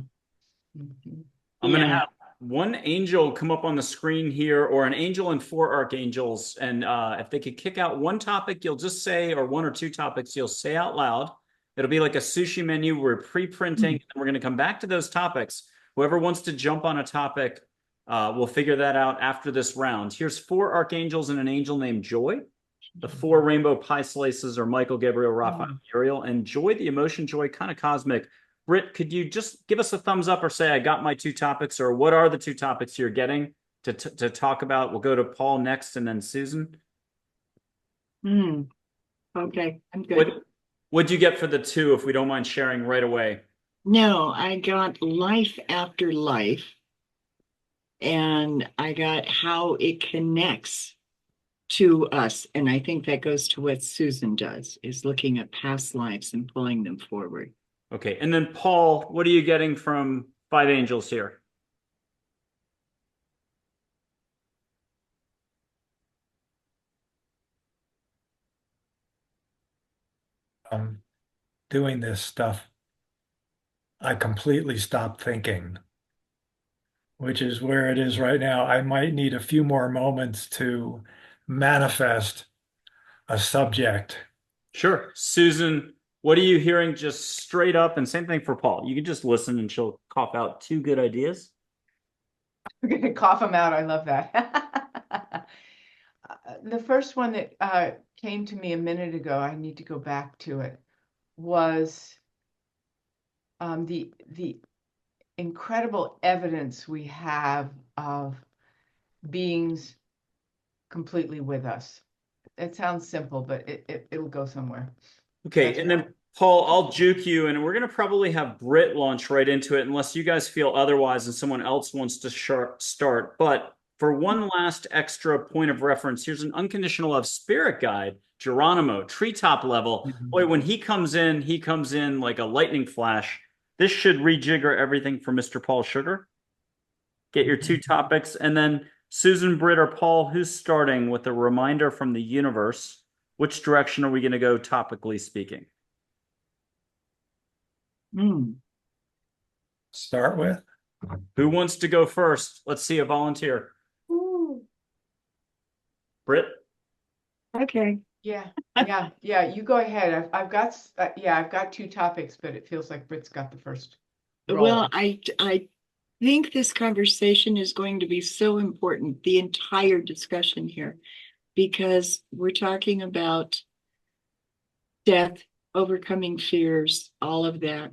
mhm. I'm going to Yeah. have one angel come up on the screen here, or an angel and four archangels. And if they could kick out one topic, you'll just say, or one or two topics, you'll say out loud. It'll be like a sushi menu. We're pre-printing, and we're going to come back to those topics. Whoever wants to jump on a topic, we'll figure that out after this round. Here's four archangels and an angel named Joy. The four rainbow pie slices are Michael, Gabriel, Raphael, Uriel, and Joy, the emotion, joy, kind of cosmic. Brit, could you just give us a thumbs up or say, I got my two topics, or what are the two topics you're getting to talk about? We'll go to Paul next and then Susan. Okay, I'm good. What'd you get for the two, if we don't mind sharing right away? No, I got life after life, and I got how it connects to us. And I think that goes to what Susan does, is looking at past lives and pulling them forward. Okay, and then Paul, what are you getting from Five Angels here? Doing this stuff, I completely stopped thinking, which is where it is right now. I might need a few more moments to manifest a subject. Sure. Susan, what are you hearing just straight up? And same thing for Paul. You can just listen and she'll cough out two good ideas. I'm gonna cough them out. I love that. The first one that came to me a minute ago, I need to go back to it, was the incredible evidence we have of beings completely with us. It sounds simple, but it'll go somewhere. Okay, That's and then Paul, I'll juke you, and we're going to probably have Brit launch right into it unless you guys feel otherwise and someone else wants to start. But for one last extra point of reference, here's an unconditional love spirit guide, Geronimo, treetop level. Boy, when he comes in like a lightning flash. This should rejigger everything for Mr. Paul Sugar. Get your two topics. And then Susan, Britt, or Paul, who's starting with a reminder from the universe? Which direction are we going to go topically speaking? Start with? Who wants to go first? Let's see a volunteer. Britt? Okay. Yeah, you go ahead. I've got two topics, but it feels like Britt's got the first roll. Well, I think this conversation is going to be so important, the entire discussion here, because we're talking about death, overcoming fears, all of that.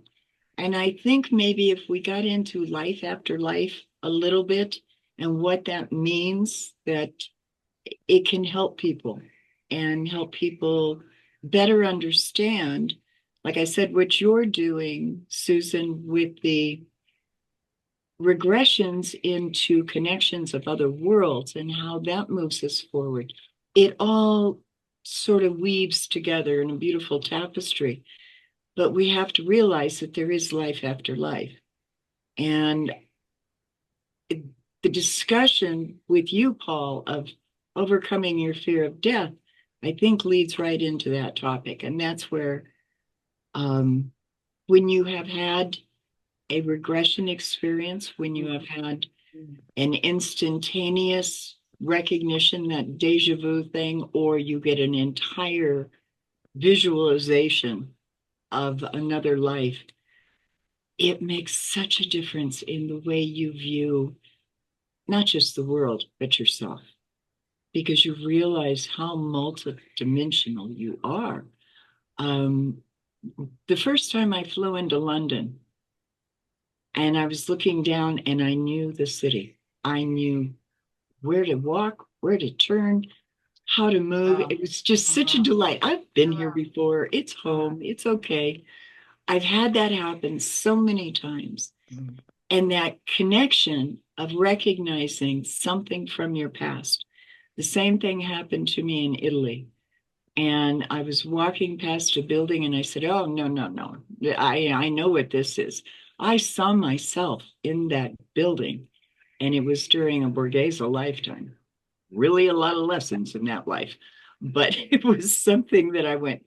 And I think maybe if we got into life after life a little bit and what that means, that it can help people and help people better understand, like I said, what you're doing, Susan, with the regressions into connections of other worlds and how that moves us forward. It all sort of weaves together in a beautiful tapestry. But we have to realize that there is life after life. And the discussion with you, Paul, of overcoming your fear of death, I think leads right into that topic. And that's where when you have had a regression experience, when you have had an instantaneous recognition, that deja vu thing, or you get an entire visualization of another life, it makes such a difference in the way you view not just the world, but yourself, because you realize how multidimensional you are. The first time I flew into London, and I was looking down and I knew the city. I knew where to walk, where to turn, how to move. It was just such a delight. I've been here before. It's home. It's okay. I've had that happen so many times. And that connection of recognizing something from your past The same thing happened to me in Italy. And I was walking past a building and I said, oh, no, no, no. I know what this is. I saw myself in that building, and it was during a Borghese lifetime. Really a lot of lessons in that life. But it was something that I went,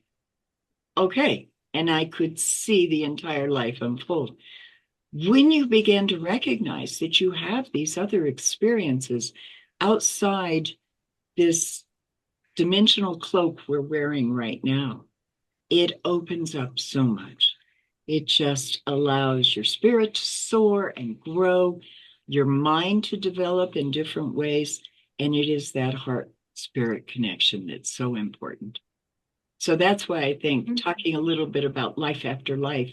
okay. And I could see the entire life unfold. When you begin to recognize that you have these other experiences outside this dimensional cloak we're wearing right now, it opens up so much. It just allows your spirit to soar and grow, your mind to develop in different ways. And it is that heart spirit connection that's so important. So that's why I think talking a little bit about life after life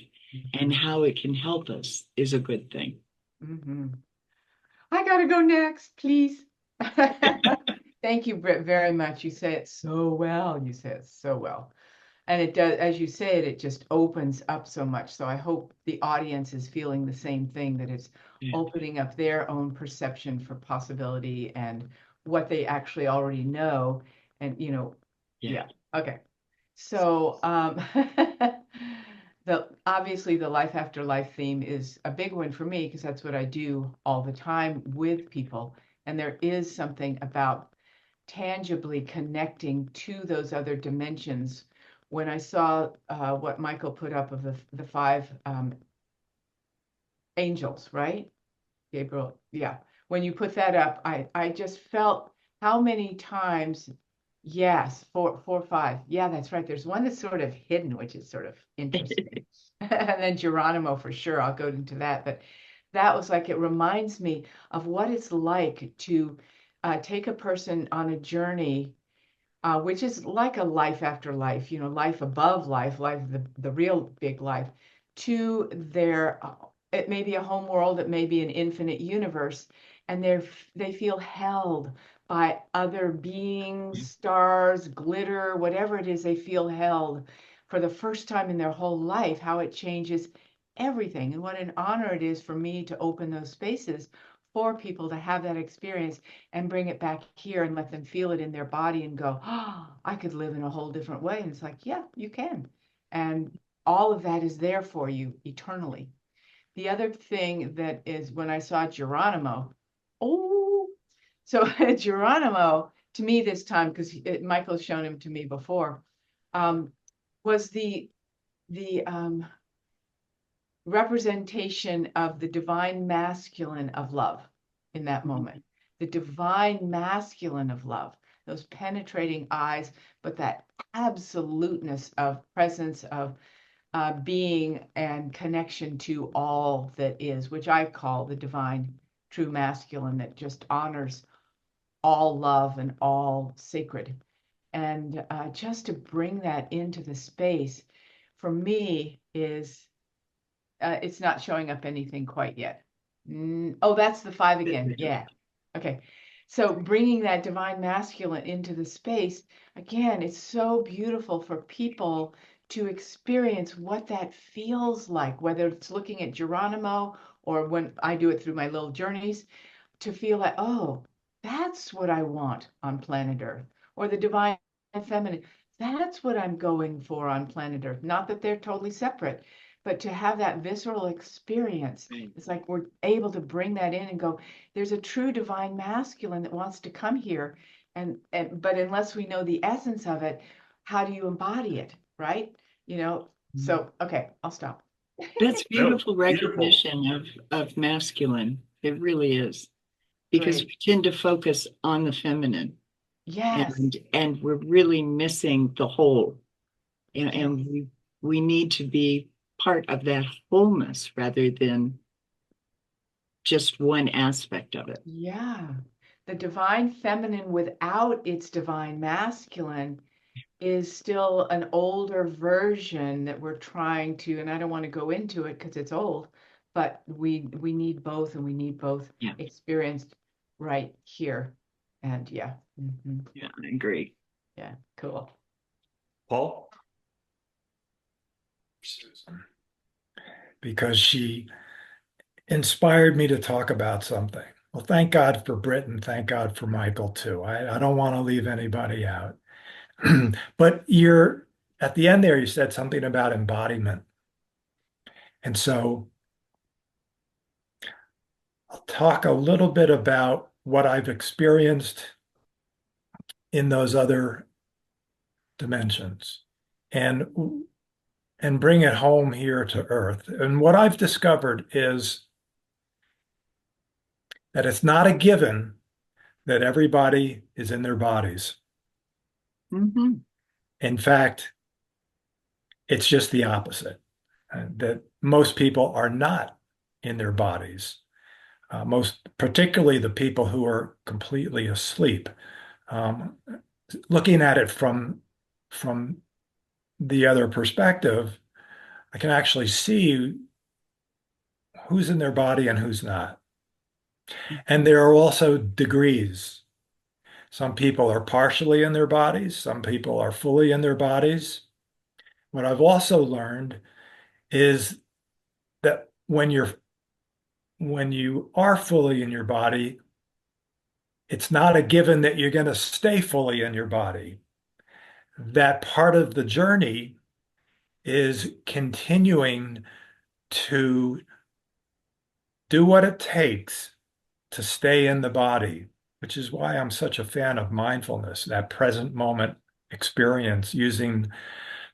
and how it can help us is a good thing. Mm-hmm. I gotta go next, please. Thank you, Britt, very much. You say it so well. You say it so well. And it does, as you say it, it just opens up so much. So I hope the audience is feeling the same thing, that it's opening up their own perception for possibility and what they actually already know. And, yeah. Okay. So obviously the life after life theme is a big one for me, because that's what I do all the time with people. And there is something about tangibly connecting to those other dimensions. When I saw what Michael put up of the five angels, right? Gabriel, yeah. When you put that up, I just felt how many times, yes, four, five. Yeah, that's right. There's one that's sort of hidden, which is sort of interesting. And then Geronimo, for sure. I'll go into that. But that was like, it reminds me of what it's like to take a person on a journey, which is like a life after life, life above life, the real big life, to their, it may be a home world, it may be an infinite universe, and they feel held by other beings, stars, glitter, whatever it is, they feel held for the first time in their whole life, how it changes everything. And what an honor it is for me to open those spaces for people to have that experience and bring it back here and let them feel it in their body and go, oh, I could live in a whole different way. And it's like, yeah, you can. And all of that is there for you eternally. The other thing that is, when I saw Geronimo, so Geronimo, to me this time, because Michael's shown him to me before, was the representation of the divine masculine of love in that moment. The divine masculine of love, those penetrating eyes, but that absoluteness of presence of being and connection to all that is, which I call the divine true masculine, that just honors all love and all sacred. And just to bring that into the space, for me, is it's not showing up anything quite yet. Oh, that's the five again. Yeah. Okay. So bringing that divine masculine into the space, again, it's so beautiful for people to experience what that feels like, whether it's looking at Geronimo or when I do it through my little journeys, to feel like, oh, that's what I want on planet Earth, or the divine feminine. That's what I'm going for on planet Earth. Not that they're totally separate, but to have that visceral experience. It's like we're able to bring that in and go, there's a true divine masculine that wants to come here. But unless we know the essence of it, how do you embody it? Right? So, okay, I'll stop. That's beautiful recognition of masculine. It really is. Because Great. we tend to focus on the feminine. Yes. And we're really missing the whole. And we need to be part of that wholeness rather than just one aspect of it. Yeah. The divine feminine without its divine masculine is still an older version that we're trying to, and I don't want to go into it because it's old, but we need both, and we need both experienced right here. And yeah. Yeah, I agree. Yeah, cool. Paul? Because she inspired me to talk about something. Well, thank God for Brit and thank God for Michael too. I don't want to leave anybody out. But you're at the end there, you said something about embodiment. And so I'll talk a little bit about what I've experienced in those other dimensions and bring it home here to Earth. And what I've discovered is that it's not a given that everybody is in their bodies. Mhm. In fact, it's just the opposite, that most people are not in their bodies. Most particularly the people who are completely asleep. Um, Looking at it from the other perspective, I can actually see who's in their body and who's not. And there are also degrees. Some people are partially in their bodies, some people are fully in their bodies. What I've also learned is that when you are fully in your body, it's not a given that you're going to stay fully in your body. That part of the journey is continuing to do what it takes to stay in the body, which is why I'm such a fan of mindfulness, that present moment experience using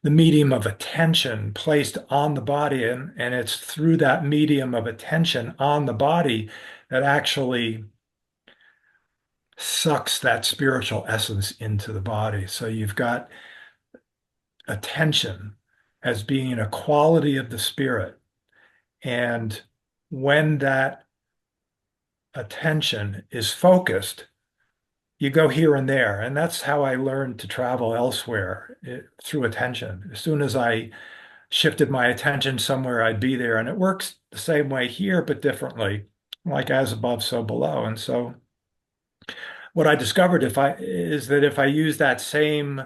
the medium of attention placed on the body. And it's through that medium of attention on the body that actually sucks that spiritual essence into the body. So you've got attention as being a quality of the spirit. And when that attention is focused, you go here and there. And that's how I learned to travel elsewhere through attention. As soon as I shifted my attention somewhere, I'd be there. And it works the same way here, but differently, like as above, so below. And so what I discovered is that if I use that same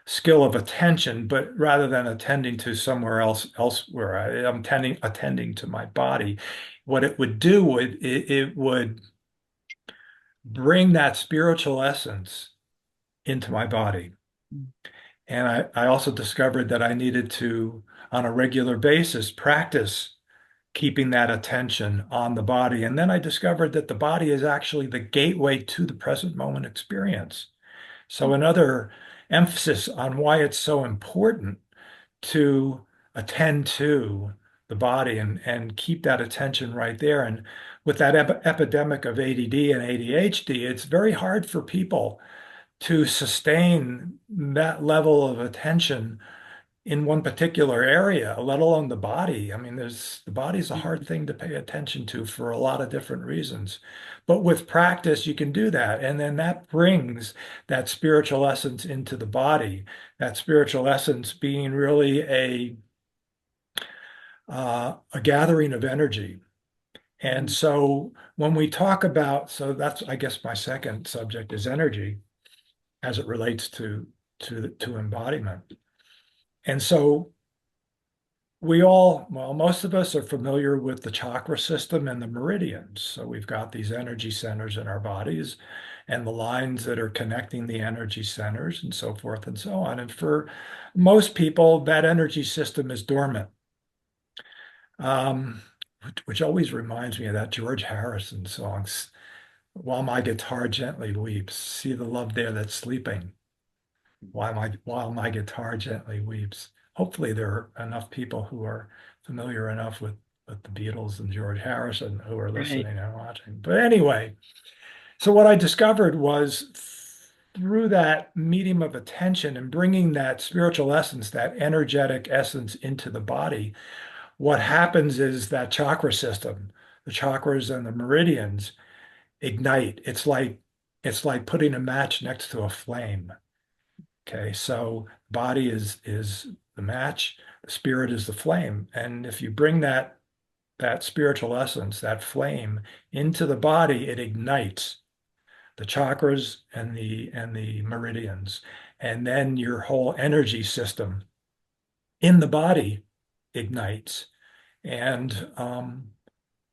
skill of attention, but rather than attending to somewhere elsewhere, I'm attending to my body. What it would do, it would bring that spiritual essence into my body. And I also discovered that I needed to, on a regular basis, practice keeping that attention on the body. And then I discovered that the body is actually the gateway to the present moment experience. So another emphasis on why it's so important to attend to the body and keep that attention right there. And with that epidemic of ADD and ADHD, it's very hard for people to sustain that level of attention in one particular area, let alone the body. I mean, the body's a hard thing to pay attention to for a lot of different reasons. But with practice, you can do that. And then that brings that spiritual essence into the body, that spiritual essence being really a gathering of energy. And so when we talk about, so that's, I guess, my second subject is energy as it relates to embodiment. And so well, most of us are familiar with the chakra system and the meridians. So we've got these energy centers in our bodies and the lines that are connecting the energy centers and so forth and so on. And for most people, that energy system is dormant, which always reminds me of that George Harrison song, While My Guitar Gently Weeps. See the love there that's sleeping while my guitar gently weeps. Hopefully there are enough people who are familiar enough with the Beatles and George Harrison who are listening and watching. But anyway, so what I discovered was through that medium of attention and bringing that spiritual essence, that energetic essence into the body, what happens is that chakra system, the chakras and the meridians ignite. It's like putting a match next to a flame. Okay, so body is the match, the spirit is the flame. And if you bring that spiritual essence, that flame into the body, it ignites the chakras and the meridians. And then your whole energy system in the body ignites. And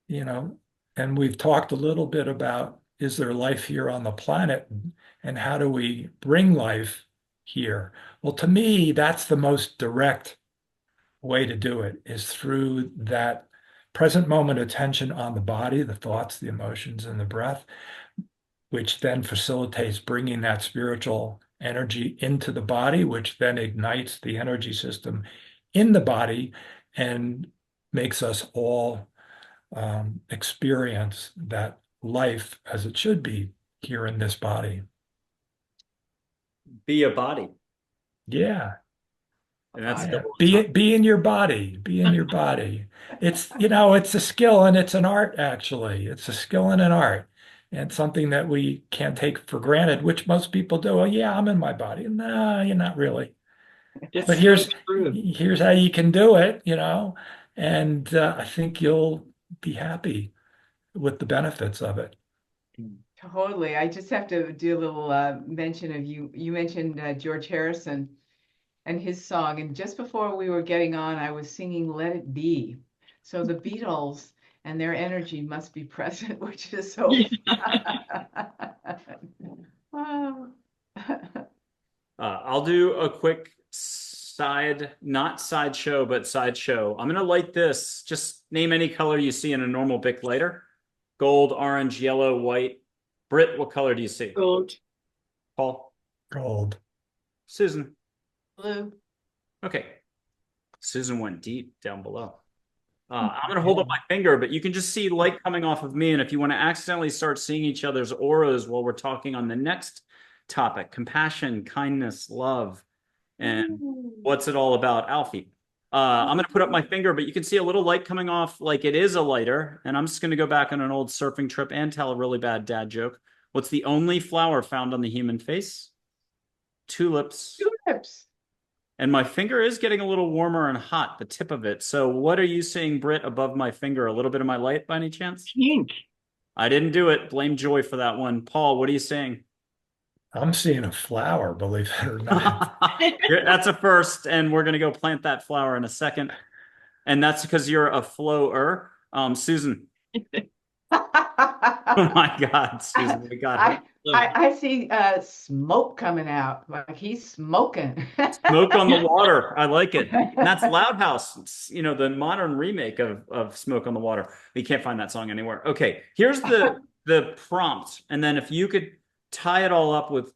you know, And we've talked a little bit about, is there life here on the planet, and how do we bring life here? Well, to me, that's the most direct way to do it, is through that present moment attention on the body, the thoughts, the emotions, and the breath, which then facilitates bringing that spiritual energy into the body, which then ignites the energy system in the body and makes us all experience that life as it should be here in this body. Be a body. Yeah. And that's Yeah. double Be in your body. Be in your body. It's, it's a skill and it's an art, actually. It's a skill and an art, and something that we can't take for granted, which most people do. Oh, yeah, I'm in my body. No, you're not really. That's But so true. here's how you can do it, and I think you'll be happy with the benefits of it. Totally. I just have to do a little mention of you. You mentioned George Harrison and his song. And just before we were getting on, I was singing Let It Be. So the Beatles and their energy must be present, which is so Wow. I'll do a quick not sideshow, but sideshow. I'm going to light this. Just name any color you see in a normal Bic lighter. Gold, orange, yellow, white. Brit, what color do you see? Gold. Paul? Gold. Susan? Blue. Okay. Susan went deep down below. I'm going to hold up my finger, but you can just see light coming off of me. And if you want to accidentally start seeing each other's auras while we're talking on the next topic, compassion, kindness, love, and what's it all about, Alfie? I'm going to put up my finger, but you can see a little light coming off like it is a lighter. And I'm just going to go back on an old surfing trip and tell a really bad dad joke. What's the only flower found on the human face? Tulips. Tulips. And my finger is getting a little warmer and hot, the tip of it. So what are you seeing, Britt, above my finger? A little bit of my light by any chance? Pink. I didn't do it. Blame Joy for that one. Paul, what are you saying? I'm seeing a flower, believe it or not. That's a first, and we're going to go plant that flower in a second. And that's because you're a flower. Susan. Oh my God, Susan, we got her. I see smoke coming out, like he's smoking. Smoke on the water. I like it. And that's Loud House. It's, the modern remake of Smoke on the Water. We can't find that song anywhere. Okay, here's the prompt. And then if you could tie it all up with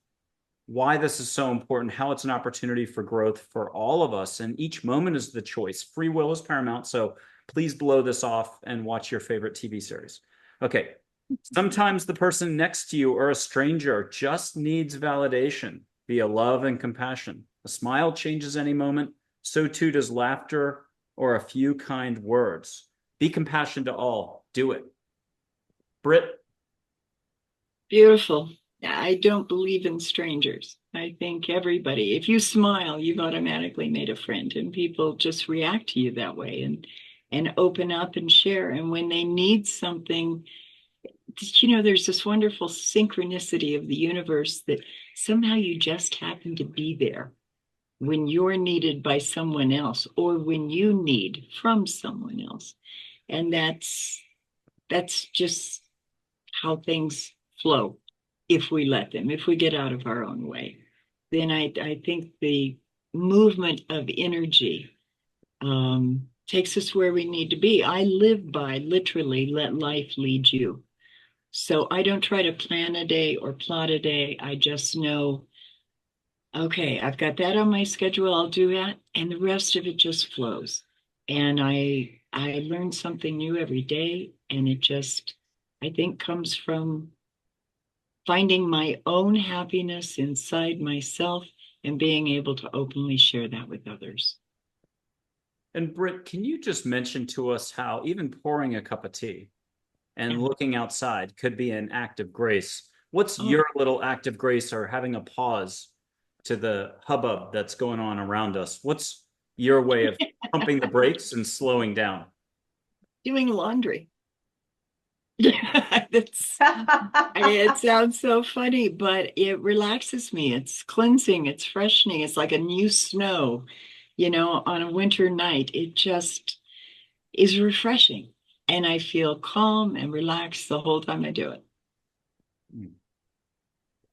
why this is so important, how it's an opportunity for growth for all of us. And each moment is the choice. Free will is paramount. So please blow this off and watch your favorite TV series. Okay. Sometimes the person next to you or a stranger just needs validation via love and compassion. A smile changes any moment. So too does laughter or a few kind words. Be compassionate to all. Do it. Britt? Beautiful. I don't believe in strangers. I think everybody, if you smile, you've automatically made a friend, and people just react to you that way and open up and share. And when they need something, there's this wonderful synchronicity of the universe that somehow you just happen to be there when you're needed by someone else or when you need from someone else. And that's just how things flow. If we let them, if we get out of our own way, then I think the movement of energy takes us where we need to be. I live by literally let life lead you. So I don't try to plan a day or plot a day. I just know, okay, I've got that on my schedule. I'll do that. And the rest of it just flows. And I learn something new every day. And it just, I think, comes from finding my own happiness inside myself and being able to openly share that with others. And Britt, can you just mention to us how even pouring a cup of tea and looking outside could be an act of grace? What's your little act of grace, or having a pause to the hubbub that's going on around us? What's your way of pumping the brakes and slowing down? Doing laundry. It sounds so funny, but it relaxes me. It's cleansing, it's freshening. It's like a new snow, on a winter night. It just is refreshing. And I feel calm and relaxed the whole time I do it.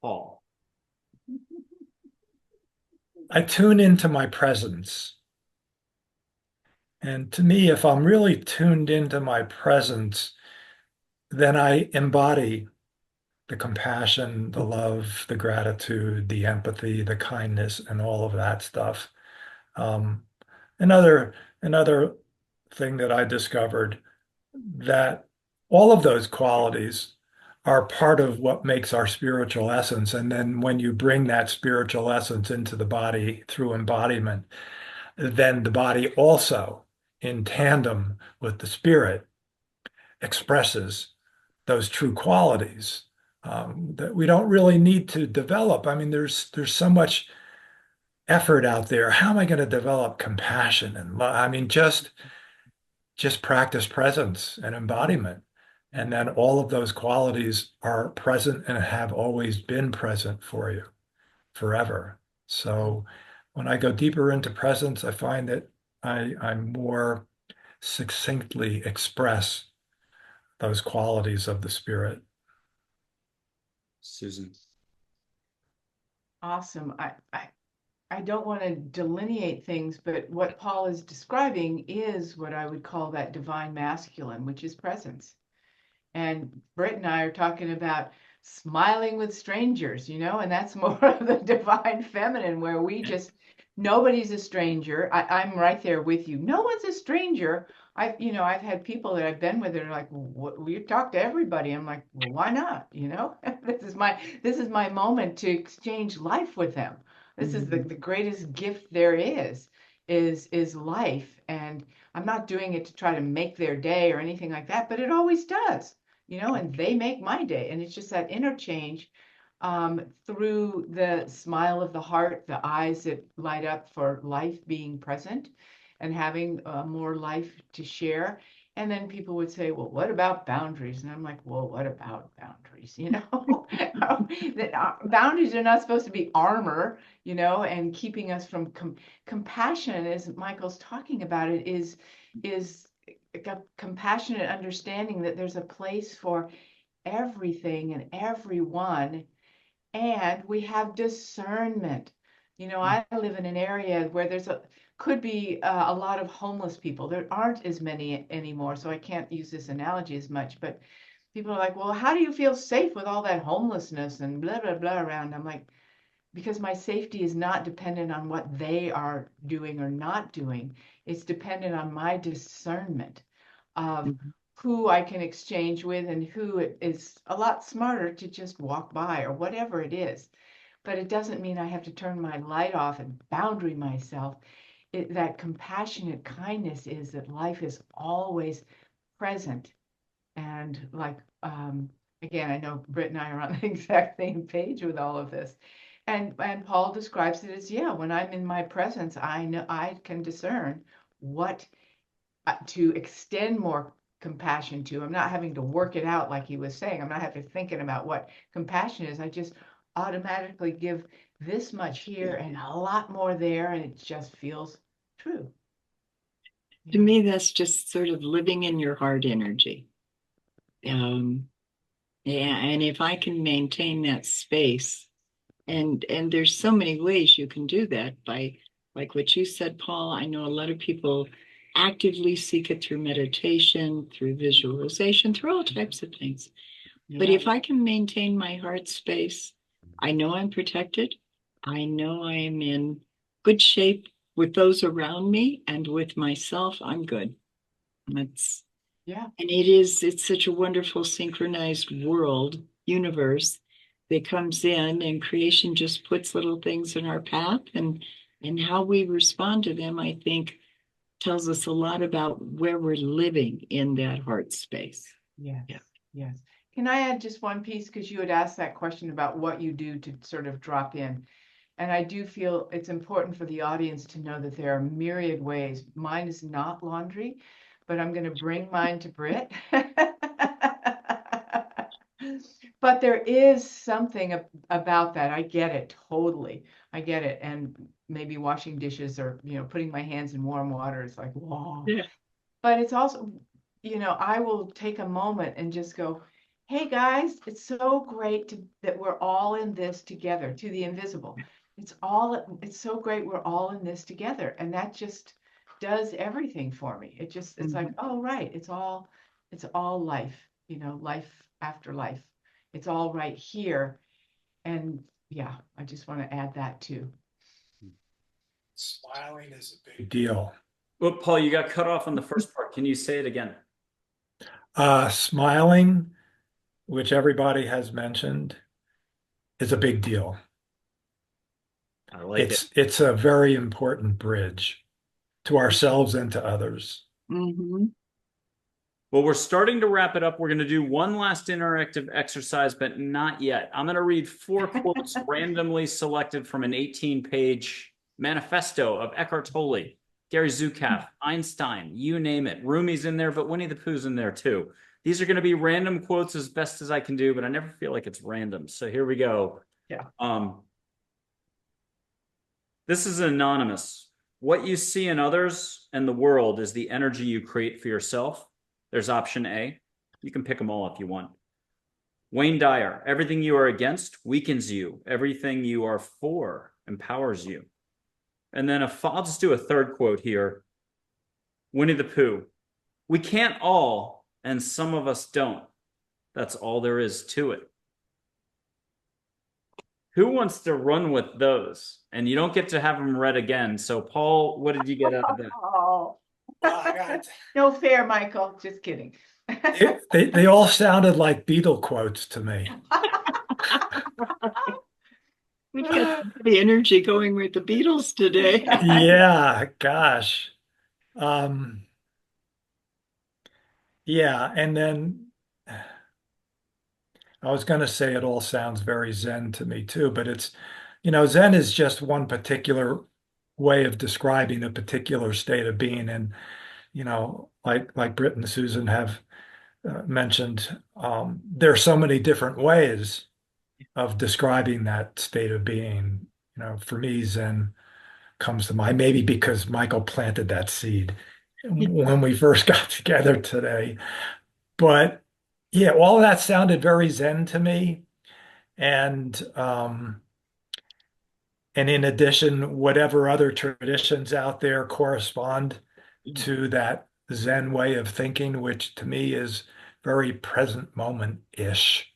Paul. I tune into my presence. And to me, if I'm really tuned into my presence, then I embody the compassion, the love, the gratitude, the empathy, the kindness, and all of that stuff. Um, another thing that I discovered, that all of those qualities are part of what makes our spiritual essence. And then when you bring that spiritual essence into the body through embodiment, then the body also, in tandem with the spirit, expresses those true qualities that we don't really need to develop. I mean, there's so much effort out there. How am I going to develop compassion and love? I mean, just practice presence and embodiment. And then all of those qualities are present and have always been present for you forever. So when I go deeper into presence, I find that I more succinctly express those qualities of the spirit. Susan. Awesome. I don't want to delineate things, but what Paul is describing is what I would call that divine masculine, which is presence. And Brit and I are talking about smiling with strangers, and that's more of the divine feminine, where we just, nobody's a stranger. I'm right there with you. No one's a stranger. I've had people that I've been with that are like, well, we talk to everybody. I'm like, well, why not? This is my moment to exchange life with them. This is the greatest gift there is life. And I'm not doing it to try to make their day or anything like that, but it always does, and they make my day. And it's just that interchange through the smile of the heart, the eyes that light up for life being present and having more life to share. And then people would say, well, what about boundaries? And I'm like, well, what about boundaries? Boundaries are not supposed to be armor, and keeping us from compassion, as Michael's talking about it, is a compassionate understanding that there's a place for everything and everyone, and we have discernment. I live in an area where could be a lot of homeless people. There aren't as many anymore, so I can't use this analogy as much, but people are like, well, how do you feel safe with all that homelessness and blah, blah, blah around? I'm like, because my safety is not dependent on what they are doing or not doing. It's dependent on my discernment of who I can exchange with and who is a lot smarter to just walk by or whatever it is. But it doesn't mean I have to turn my light off and boundary myself. That compassionate kindness is that life is always present. And like, again, I know Britt and I are on the exact same page with all of this. And Paul describes it as, when I'm in my presence, I know I can discern what to extend more compassion to. I'm not having to work it out like he was saying. I'm not having to thinking about what compassion is. I just automatically give this much here and a lot more there, and it just feels true. To me, that's just sort of living in your heart energy. And if I can maintain that space, and there's so many ways you can do that by, like what you said, Paul. I know a lot of people actively seek it through meditation, through visualization, through all types of things. But if I can maintain my heart space, I know I'm protected. I know I am in good shape with those around me, and with myself, I'm good. That's and it's such a wonderful synchronized universe that comes in, and creation just puts little things in our path, and how we respond to them, I think, tells us a lot about where we're living in that heart space. Yes. Can I add just one piece? Because you had asked that question about what you do to sort of drop in. And I do feel it's important for the audience to know that there are myriad ways. Mine is not laundry, but I'm going to bring mine to Brit. But there is something about that. I get it totally. I get it. And maybe washing dishes or, putting my hands in warm water is like, wow. Yeah. But it's also, I will take a moment and just go, hey guys, it's so great that we're all in this together, to the invisible. It's so great we're all in this together. And that just does everything for me. It's like, oh, right, it's all life, life after life. It's all right here. And yeah, I just want to add that too. Smiling is a big deal. Well, Paul, you got cut off on the first part. Can you say it again? Smiling, which everybody has mentioned, is a big deal. I like it. It's a very important bridge to ourselves and to others. Mhm. Well, we're starting to wrap it up. We're going to do one last interactive exercise, but not yet. I'm going to read 4 quotes randomly selected from an 18-page manifesto of Eckhart Tolle, Gary Zukav, Einstein, you name it. Rumi's in there, but Winnie the Pooh's in there too. These are going to be random quotes as best as I can do, but I never feel like it's random. So here we go. Yeah. This is anonymous. What you see in others and the world is the energy you create for yourself. There's option A. You can pick them all if you want. Wayne Dyer, everything you are against weakens you. Everything you are for empowers you. And then I'll just do a third quote here. Winnie the Pooh, we can't all, and some of us don't. That's all there is to it. Who wants to run with those? And you don't get to have them read again. So Paul, what did you get out of that? Oh, no fair, Michael. Just kidding. They all sounded like Beatle quotes to me. We've got the energy going with the Beatles today. Yeah, gosh. Yeah, and then I was going to say it all sounds very Zen to me too, but it's, Zen is just one particular way of describing a particular state of being. And, like Brit and Susan have mentioned, there are so many different ways of describing that state of being. For me, Zen comes to mind, maybe because Michael planted that seed when we first got together today. But yeah, all of that sounded very Zen to me. And in addition, whatever other traditions out there correspond to that Zen way of thinking, which to me is very present moment-ish.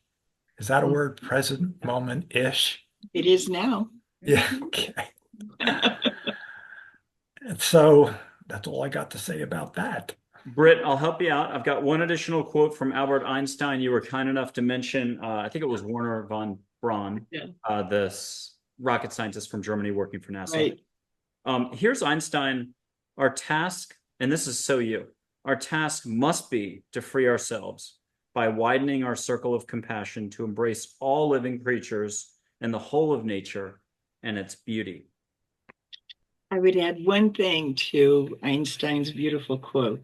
Is that a word? Present moment-ish? It is now. Yeah. Okay. And so that's all I got to say about that. Britt, I'll help you out. I've got one additional quote from Albert Einstein. You were kind enough to mention, I think it was Werner von Braun, this rocket scientist from Germany working for NASA. Right. Here's Einstein. Our task, and this is so you, our task must be to free ourselves by widening our circle of compassion to embrace all living creatures and the whole of nature and its beauty. I would add one thing to Einstein's beautiful quote,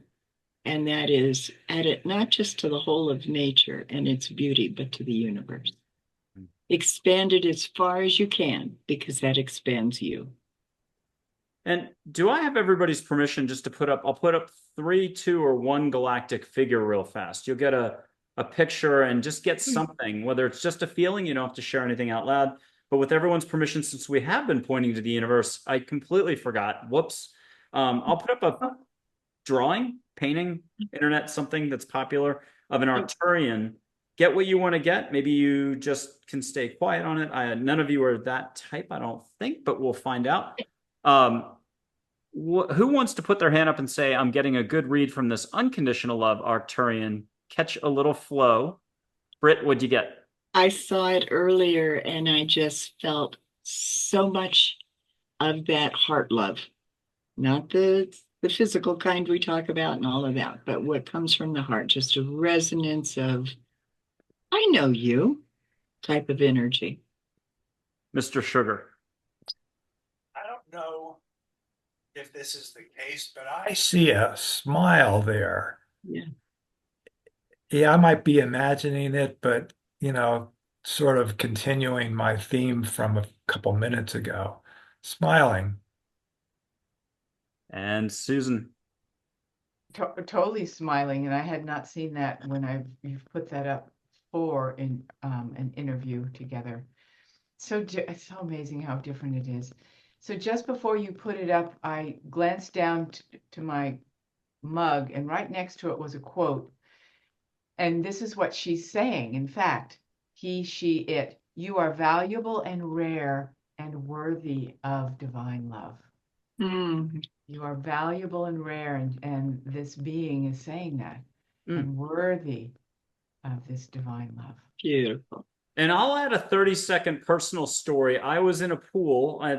and that is, add it not just to the whole of nature and its beauty, but to the universe. Expand it as far as you can, because that expands you. And do I have everybody's permission just to put up, I'll put up 3, 2, or 1 galactic figure real fast. You'll get a picture and just get something, whether it's just a feeling, you don't have to share anything out loud. But with everyone's permission, since we have been pointing to the universe, I completely forgot. Whoops. I'll put up a drawing, painting, internet, something that's popular of an Arcturian. Get what you want to get. Maybe you just can stay quiet on it. None of you are that type, I don't think, but we'll find out. Who wants to put their hand up and say, I'm getting a good read from this unconditional love Arcturian? Catch a little flow. Britt, what'd you get? I saw it earlier and I just felt so much of that heart love, not the physical kind we talk about and all of that, but what comes from the heart, just a resonance of, I know you type of energy. Mr. Sugar. I don't know if this is the case, but I see a smile there. Yeah. Yeah, I might be imagining it, but sort of continuing my theme from a couple minutes ago, smiling. And Susan. totally smiling, and I had not seen that when you've put that up for in an interview together. It's so amazing how different it is. So just before you put it up, I glanced down to my mug, and right next to it was a quote. And this is what she's saying. In fact, he, she, it, you are valuable and rare and worthy of divine love. Mm, You are valuable and rare, and this being is saying that, and worthy of this divine love. beautiful. And I'll add a 30-second personal story. I was in a pool. How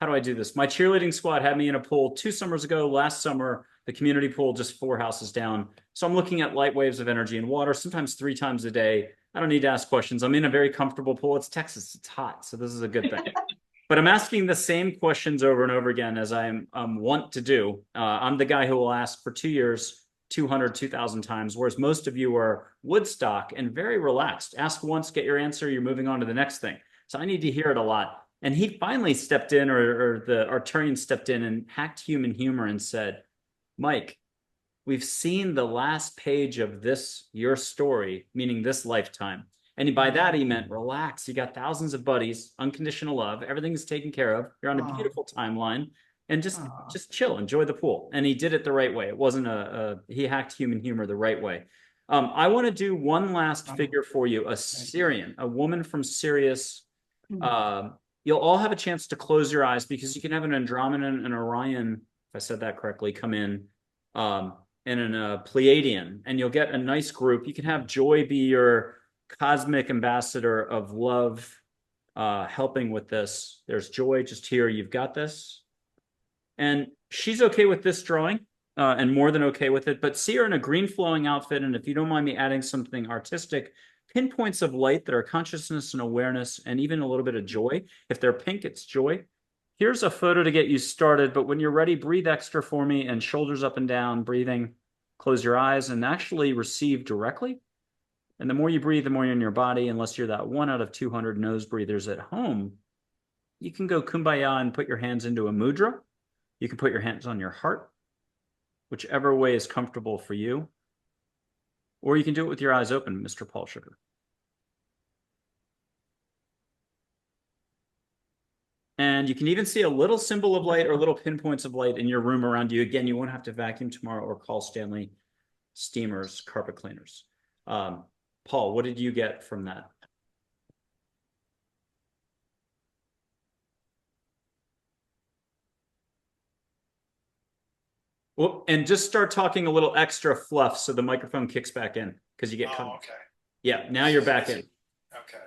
do I do this? My cheerleading squad had me in a pool 2 summers ago. Last summer, the community pool just 4 houses down. So I'm looking at light waves of energy in water, sometimes 3 times a day. I don't need to ask questions. I'm in a very comfortable pool. It's Texas. It's hot. So this is a good thing. But I'm asking the same questions over and over again, as I'm wont to do. I'm the guy who will ask for 2 years, 200, 2,000 times, whereas most of you are Woodstock and very relaxed. Ask once, get your answer, you're moving on to the next thing. So I need to hear it a lot. And he finally stepped in, or the Arturian stepped in and hacked human humor and said, Mike, we've seen the last page of this, your story, meaning this lifetime. And by that, he meant relax. You got thousands of buddies, unconditional love. Everything's taken care of. You're on a beautiful timeline. And just chill, enjoy the pool. And he did it the right way. It wasn't he hacked human humor the right way. I want to do one last figure for you, a Syrian, a woman from Sirius. You'll all have a chance to close your eyes, because you can have an Andromedan and Orion, if I said that correctly, come in, and a Pleiadian, and you'll get a nice group. You can have Joy be your cosmic ambassador of love, helping with this. There's Joy just here. You've got this. And she's okay with this drawing, and more than okay with it. But see her in a green flowing outfit. And if you don't mind me adding something artistic, pinpoints of light that are consciousness and awareness, and even a little bit of joy. If they're pink, it's joy. Here's a photo to get you started. But when you're ready, breathe extra for me, and shoulders up and down, breathing. Close your eyes and actually receive directly. And the more you breathe, the more you're in your body. Unless you're that 1 out of 200 nose breathers at home, you can go kumbaya and put your hands into a mudra. You can put your hands on your heart, whichever way is comfortable for you. Or you can do it with your eyes open, Mr. Paul Sugar. And you can even see a little symbol of light or little pinpoints of light in your room around you. Again, you won't have to vacuum tomorrow or call Stanley Steamers, carpet cleaners. Paul, what did you get from that? Well, and just start talking a little extra fluff so the microphone kicks back in, because you get cut. Okay. Yeah, now you're back in. Okay.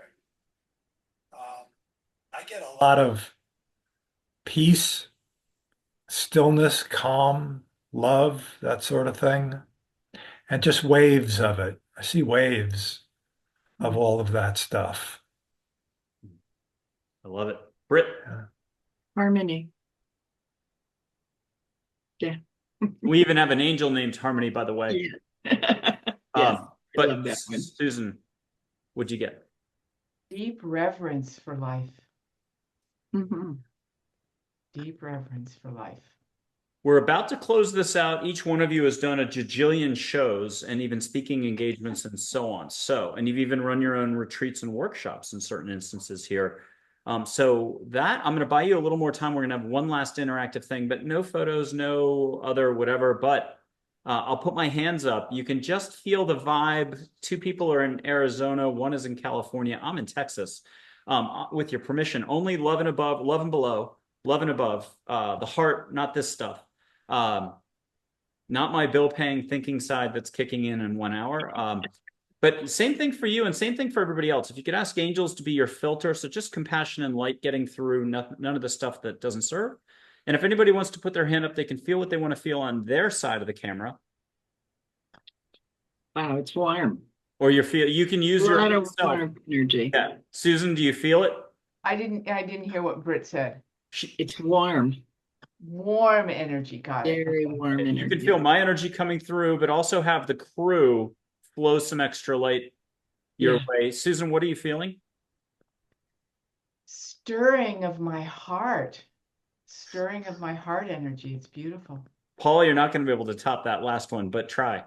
I get a lot of peace, stillness, calm, love, that sort of thing, and just waves of it. I see waves of all of that stuff. I love it. Brit. Harmony. Yeah. We even have an angel named Harmony, by the way. Yeah. Yes, but love that one. Susan, what'd you get? Deep reverence for life. Mm-hmm. Deep reverence for life. We're about to close this out. Each one of you has done a jajillion shows and even speaking engagements and so on. And you've even run your own retreats and workshops in certain instances here. So that I'm going to buy you a little more time. We're going to have one last interactive thing, but no photos, no other whatever. But I'll put my hands up. You can just feel the vibe. 2 people are in Arizona. 1 is in California. I'm in Texas. With your permission, only love and above, love and below, love and above. The heart, not this stuff. Not my bill-paying thinking side that's kicking in 1 hour. But same thing for you and same thing for everybody else. If you could ask angels to be your filter, so just compassion and light getting through none of the stuff that doesn't serve. And if anybody wants to put their hand up, they can feel what they want to feel on their side of the camera. Wow, it's warm. Or you can use your A lot of self. warm energy. Yeah. Susan, do you feel it? I didn't hear what Britt said. It's warm. Warm energy, got it. Very warm energy. You can feel my energy coming through, but also have the crew flow some extra light your way. Susan, what are you feeling? Stirring of my heart. Stirring of my heart energy. It's beautiful. Paul, you're not going to be able to top that last one, but try.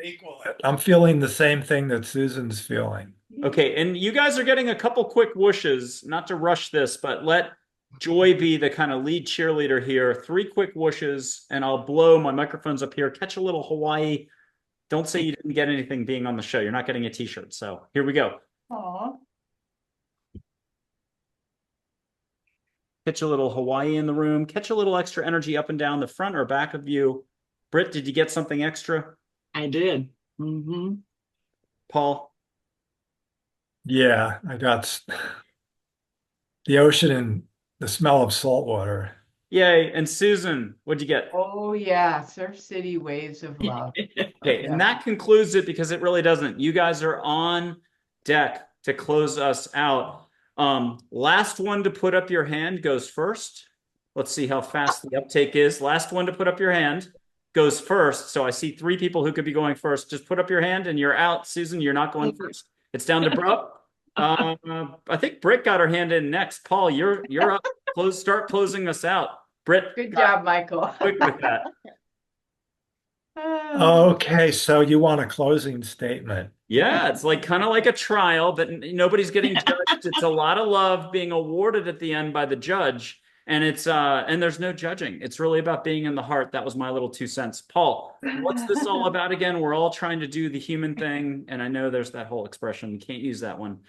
Equal it. I'm feeling the same thing that Susan's feeling. Okay, and you guys are getting a couple quick whooshes, not to rush this, but let Joy be the kind of lead cheerleader here. 3 quick whooshes, and I'll blow my microphones up here. Catch a little Hawaii. Don't say you didn't get anything being on the show. You're not getting a t-shirt. So here we go. Aw. Catch a little Hawaii in the room. Catch a little extra energy up and down the front or back of you. Britt, did you get something extra? I did. Mm-hmm. Paul? Yeah, I got the ocean and the smell of salt water. Yay. And Susan, what'd you get? Oh yeah, Surf City Waves of Love. Okay, and that concludes it because it really doesn't. You guys are on deck to close us out. Last one to put up your hand goes first. Let's see how fast the uptake is. Last one to put up your hand goes first. So I see 3 people who could be going first. Just put up your hand and you're out. Susan, you're not going first. It's down to Brooke. I think Britt got her hand in next. Paul, you're up. Start closing us out. Britt, Good job, Michael. quick with that. Okay, so you want a closing statement. Yeah, it's like kind of like a trial, but nobody's getting judged. It's a lot of love being awarded at the end by the judge, and it's and there's no judging. It's really about being in the heart. That was my little 2 cents. Paul, what's this all about again? We're all trying to do the human thing, and I know there's that whole expression. You can't use that one.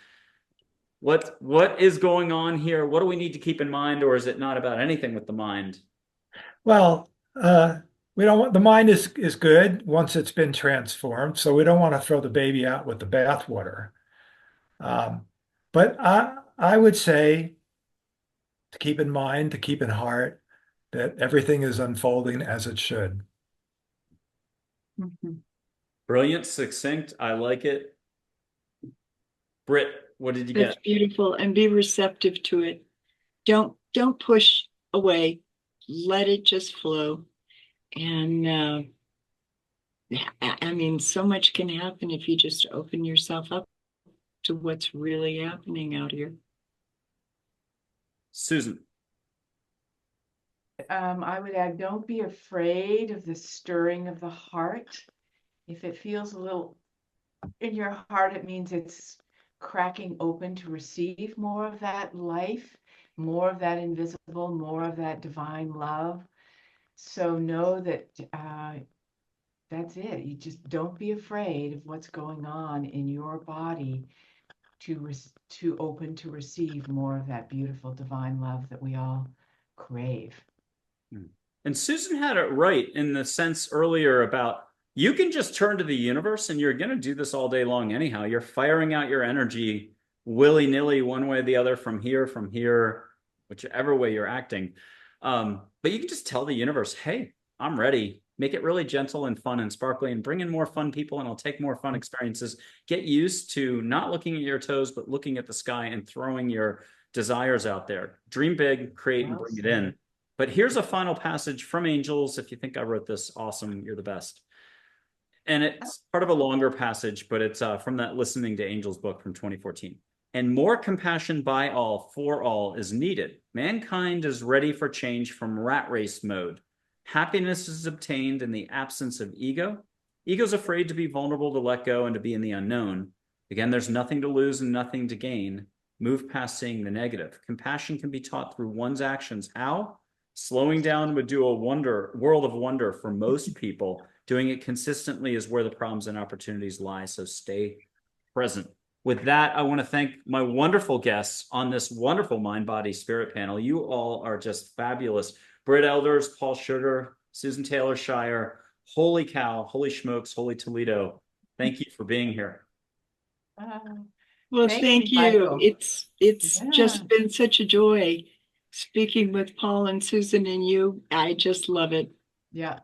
What is going on here? What do we need to keep in mind, or is it not about anything with the mind? Well, we don't want the mind is good once it's been transformed, so we don't want to throw the baby out with the bathwater. But I would say to keep in mind, to keep in heart, that everything is unfolding as it should. Mm-hmm. Brilliant, succinct. I like it. Britt, what did you That's get? beautiful, and be receptive to it. Don't push away. Let it just flow. And I mean, so much can happen if you just open yourself up to what's really happening out here. Susan. I would add, don't be afraid of the stirring of the heart. If it feels a little in your heart, it means it's cracking open to receive more of that life, more of that invisible, more of that divine love. So know that that's it. You just don't be afraid of what's going on in your body to open to receive more of that beautiful divine love that we all crave. And Susan had it right in the sense earlier about you can just turn to the universe and you're going to do this all day long anyhow. You're firing out your energy willy-nilly one way or the other from here, whichever way you're acting. But you can just tell the universe, hey, I'm ready. Make it really gentle and fun and sparkly and bring in more fun people and I'll take more fun experiences. Get used to not looking at your toes, but looking at the sky and throwing your desires out there. Dream big, create, and bring it in. But here's a final passage from Angels. If you think I wrote this, awesome, you're the best. And it's part of a longer passage, but it's from that Listening to Angels book from 2014. And more compassion by all, for all is needed. Mankind is ready for change from rat race mode. Happiness is obtained in the absence of ego. Ego's afraid to be vulnerable, to let go, and to be in the unknown. Again, there's nothing to lose and nothing to gain. Move past seeing the negative. Compassion can be taught through one's actions. How? Slowing down would do a world of wonder for most people. Doing it consistently is where the problems and opportunities lie, so stay present. With that, I want to thank my wonderful guests on this wonderful Mind, Body, Spirit panel. You all are just fabulous. Brit Elders, Paul Sugar, Susann Taylor Shier. Holy cow, holy smokes, holy Toledo. Thank you for being here. Well, thank you. Michael. It's just been such a joy speaking with Paul and Susan and you. I just love it. Yeah.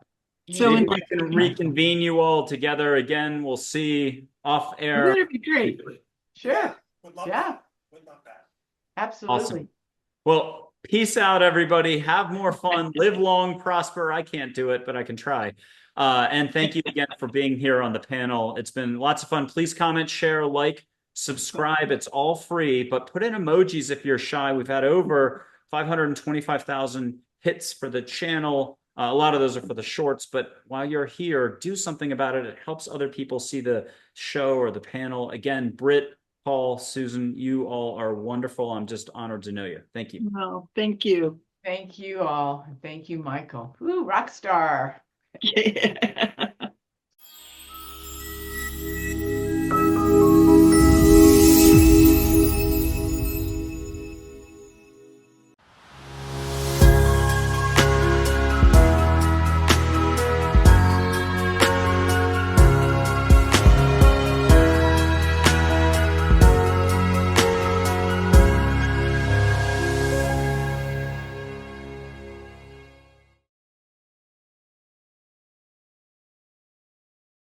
So Maybe we can reconvene you all together again. We'll see off air. that'd be great. Sure. Would love Yeah. that. Would love that. Absolutely. Awesome. Well, peace out, everybody. Have more fun. Live long, prosper. I can't do it, but I can try. And thank you again for being here on the panel. It's been lots of fun. Please comment, share, like, subscribe. It's all free, but put in emojis if you're shy. We've had over 525,000 hits for the channel. A lot of those are for the shorts, but while you're here, do something about it. It helps other people see the show or the panel. Again, Brit, Paul, Susan, you all are wonderful. I'm just honored to know you. Thank you. Well, thank you. Thank you all. Thank you, Michael. Ooh, rock star. Yeah.